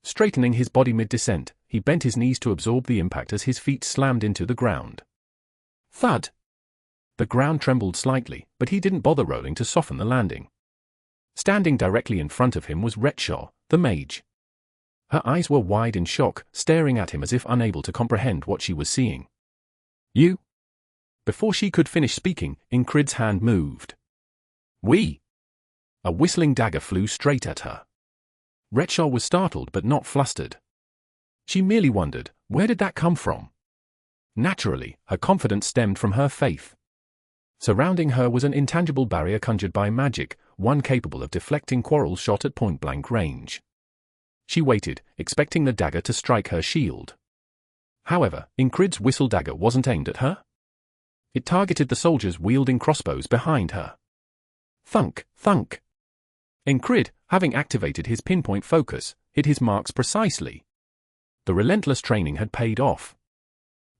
Straightening his body mid-descent, he bent his knees to absorb the impact as his feet slammed into the ground. Thud! The ground trembled slightly, but he didn't bother rolling to soften the landing. Standing directly in front of him was Retshaw, the mage. Her eyes were wide in shock, staring at him as if unable to comprehend what she was seeing. "You?" Before she could finish speaking, Incrid's hand moved. "We!" A whistling dagger flew straight at her. Retshaw was startled but not flustered. She merely wondered, where did that come from? Naturally, her confidence stemmed from her faith. Surrounding her was an intangible barrier conjured by magic, one capable of deflecting quarrels shot at point-blank range. She waited, expecting the dagger to strike her shield. However, Incrid's whistle dagger wasn't aimed at her. It targeted the soldiers wielding crossbows behind her. Thunk, thunk. Incrid, having activated his pinpoint focus, hit his marks precisely. The relentless training had paid off.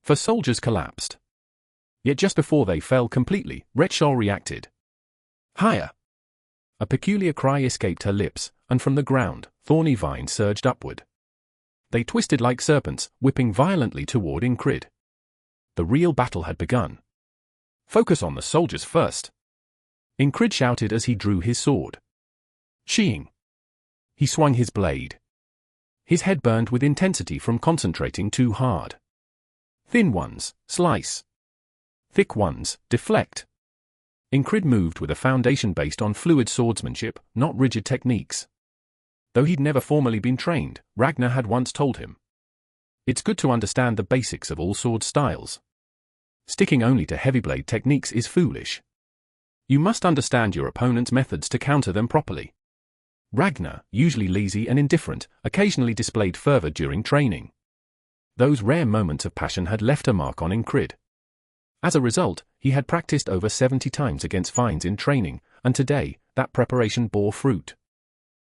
4 soldiers collapsed. Yet just before they fell completely, Retshaw reacted. "Higher!" A peculiar cry escaped her lips, and from the ground, thorny vines surged upward. They twisted like serpents, whipping violently toward Incrid. The real battle had begun. "Focus on the soldiers first!" Incrid shouted as he drew his sword. Sheeing. He swung his blade. His head burned with intensity from concentrating too hard. Thin ones, slice. Thick ones, deflect. Incrid moved with a foundation based on fluid swordsmanship, not rigid techniques. Though he'd never formally been trained, Ragnar had once told him. It's good to understand the basics of all sword styles. Sticking only to heavy blade techniques is foolish. You must understand your opponent's methods to counter them properly. Ragnar, usually lazy and indifferent, occasionally displayed fervor during training. Those rare moments of passion had left a mark on Incrid. As a result, he had practiced over 70 times against vines in training, and today, that preparation bore fruit.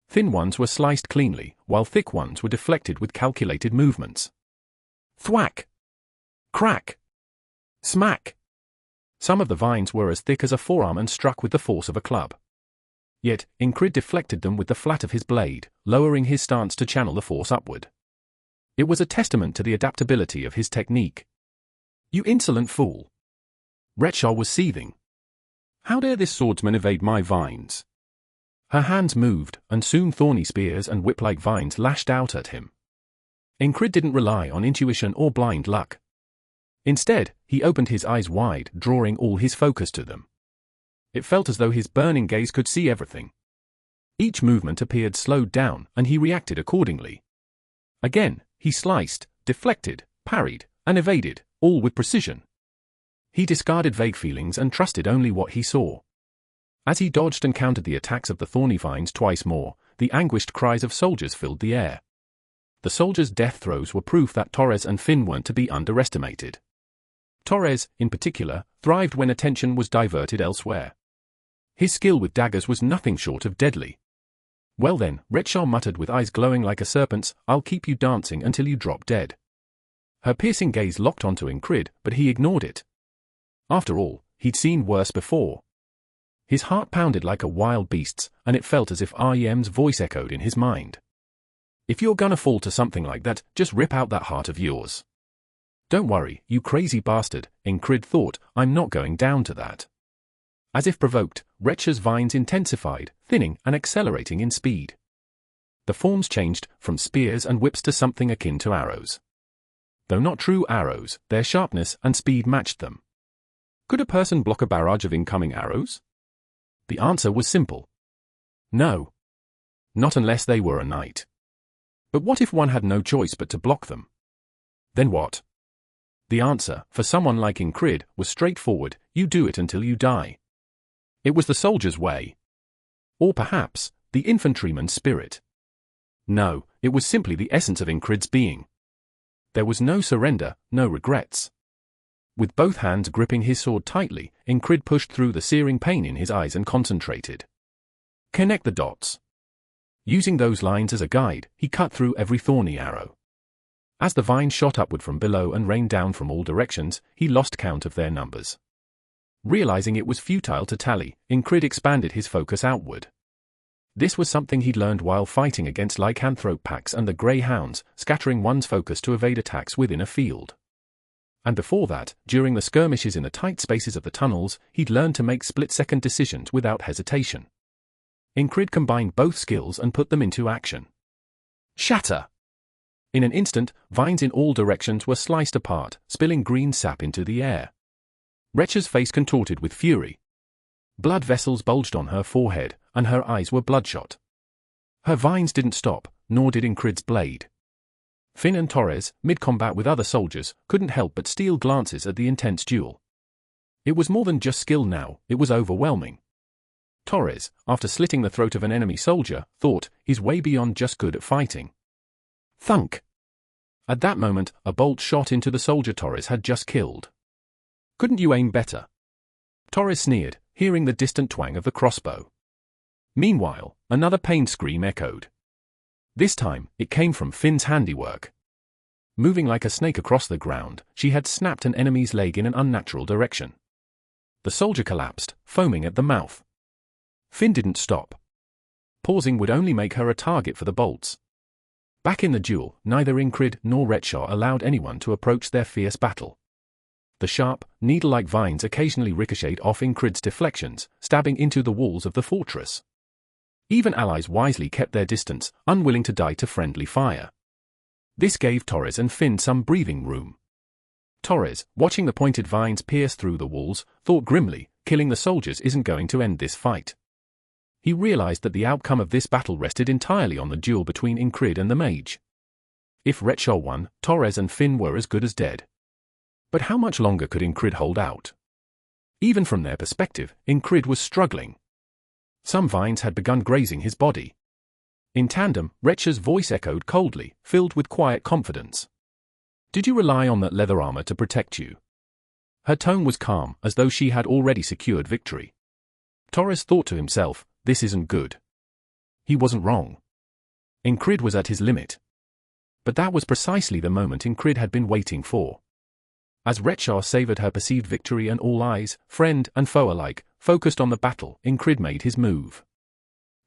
Thin ones were sliced cleanly, while thick ones were deflected with calculated movements. Thwack! Crack! Smack! Some of the vines were as thick as a forearm and struck with the force of a club. Yet, Incrid deflected them with the flat of his blade, lowering his stance to channel the force upward. It was a testament to the adaptability of his technique. "You insolent fool!" Retshaw was seething. How dare this swordsman evade my vines? Her hands moved, and soon thorny spears and whip-like vines lashed out at him. Incrid didn't rely on intuition or blind luck. Instead, he opened his eyes wide, drawing all his focus to them. It felt as though his burning gaze could see everything. Each movement appeared slowed down, and he reacted accordingly. Again, he sliced, deflected, parried, and evaded, all with precision. He discarded vague feelings and trusted only what he saw. As he dodged and countered the attacks of the thorny vines twice more, the anguished cries of soldiers filled the air. The soldiers' death throes were proof that Torres and Finn weren't to be underestimated. Torres, in particular, thrived when attention was diverted elsewhere. His skill with daggers was nothing short of deadly. Well then, Retshaw muttered with eyes glowing like a serpent's, I'll keep you dancing until you drop dead. Her piercing gaze locked onto Incrid, but he ignored it. After all, he'd seen worse before. His heart pounded like a wild beast's, and it felt as if REM's voice echoed in his mind. If you're gonna fall to something like that, just rip out that heart of yours. Don't worry, you crazy bastard, Incrid thought, I'm not going down to that. As if provoked, Retcha's vines intensified, thinning and accelerating in speed. The forms changed from spears and whips to something akin to arrows. Though not true arrows, their sharpness and speed matched them. Could a person block a barrage of incoming arrows? The answer was simple. No. Not unless they were a knight. But what if one had no choice but to block them? Then what? The answer, for someone like Incrid, was straightforward, you do it until you die. It was the soldier's way. Or perhaps, the infantryman's spirit. No, it was simply the essence of Incrid's being. There was no surrender, no regrets. With both hands gripping his sword tightly, Incrid pushed through the searing pain in his eyes and concentrated. Connect the dots. Using those lines as a guide, he cut through every thorny arrow. As the vines shot upward from below and rained down from all directions, he lost count of their numbers. Realizing it was futile to tally, Incrid expanded his focus outward. This was something he'd learned while fighting against lycanthrope packs and the greyhounds, scattering one's focus to evade attacks within a field. And before that, during the skirmishes in the tight spaces of the tunnels, he'd learned to make split-second decisions without hesitation. Incrid combined both skills and put them into action. Shatter! In an instant, vines in all directions were sliced apart, spilling green sap into the air. Retcha's face contorted with fury. Blood vessels bulged on her forehead, and her eyes were bloodshot. Her vines didn't stop, nor did Incrid's blade. Finn and Torres, mid-combat with other soldiers, couldn't help but steal glances at the intense duel. It was more than just skill now, it was overwhelming. Torres, after slitting the throat of an enemy soldier, thought, he's way beyond just good at fighting. Thunk! At that moment, a bolt shot into the soldier Torres had just killed. Couldn't you aim better? Torres sneered, hearing the distant twang of the crossbow. Meanwhile, another pain scream echoed. This time, it came from Finn's handiwork. Moving like a snake across the ground, she had snapped an enemy's leg in an unnatural direction. The soldier collapsed, foaming at the mouth. Finn didn't stop. Pausing would only make her a target for the bolts. Back in the duel, neither Incrid nor Retshaw allowed anyone to approach their fierce battle. The sharp, needle-like vines occasionally ricocheted off Incrid's deflections, stabbing into the walls of the fortress. Even allies wisely kept their distance, unwilling to die to friendly fire. This gave Torres and Finn some breathing room. Torres, watching the pointed vines pierce through the walls, thought grimly, killing the soldiers isn't going to end this fight. He realized that the outcome of this battle rested entirely on the duel between Incrid and the mage. If Retshaw won, Torres and Finn were as good as dead. But how much longer could Incrid hold out? Even from their perspective, Incrid was struggling. Some vines had begun grazing his body. In tandem, Retsha's voice echoed coldly, filled with quiet confidence. Did you rely on that leather armor to protect you? Her tone was calm, as though she had already secured victory. Torres thought to himself, this isn't good. He wasn't wrong. Incrid was at his limit. But that was precisely the moment Incrid had been waiting for. As Retshaw savored her perceived victory and all eyes, friend and foe alike, focused on the battle, Incrid made his move.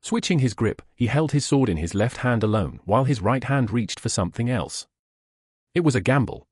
Switching his grip, he held his sword in his left hand alone while his right hand reached for something else. It was a gamble.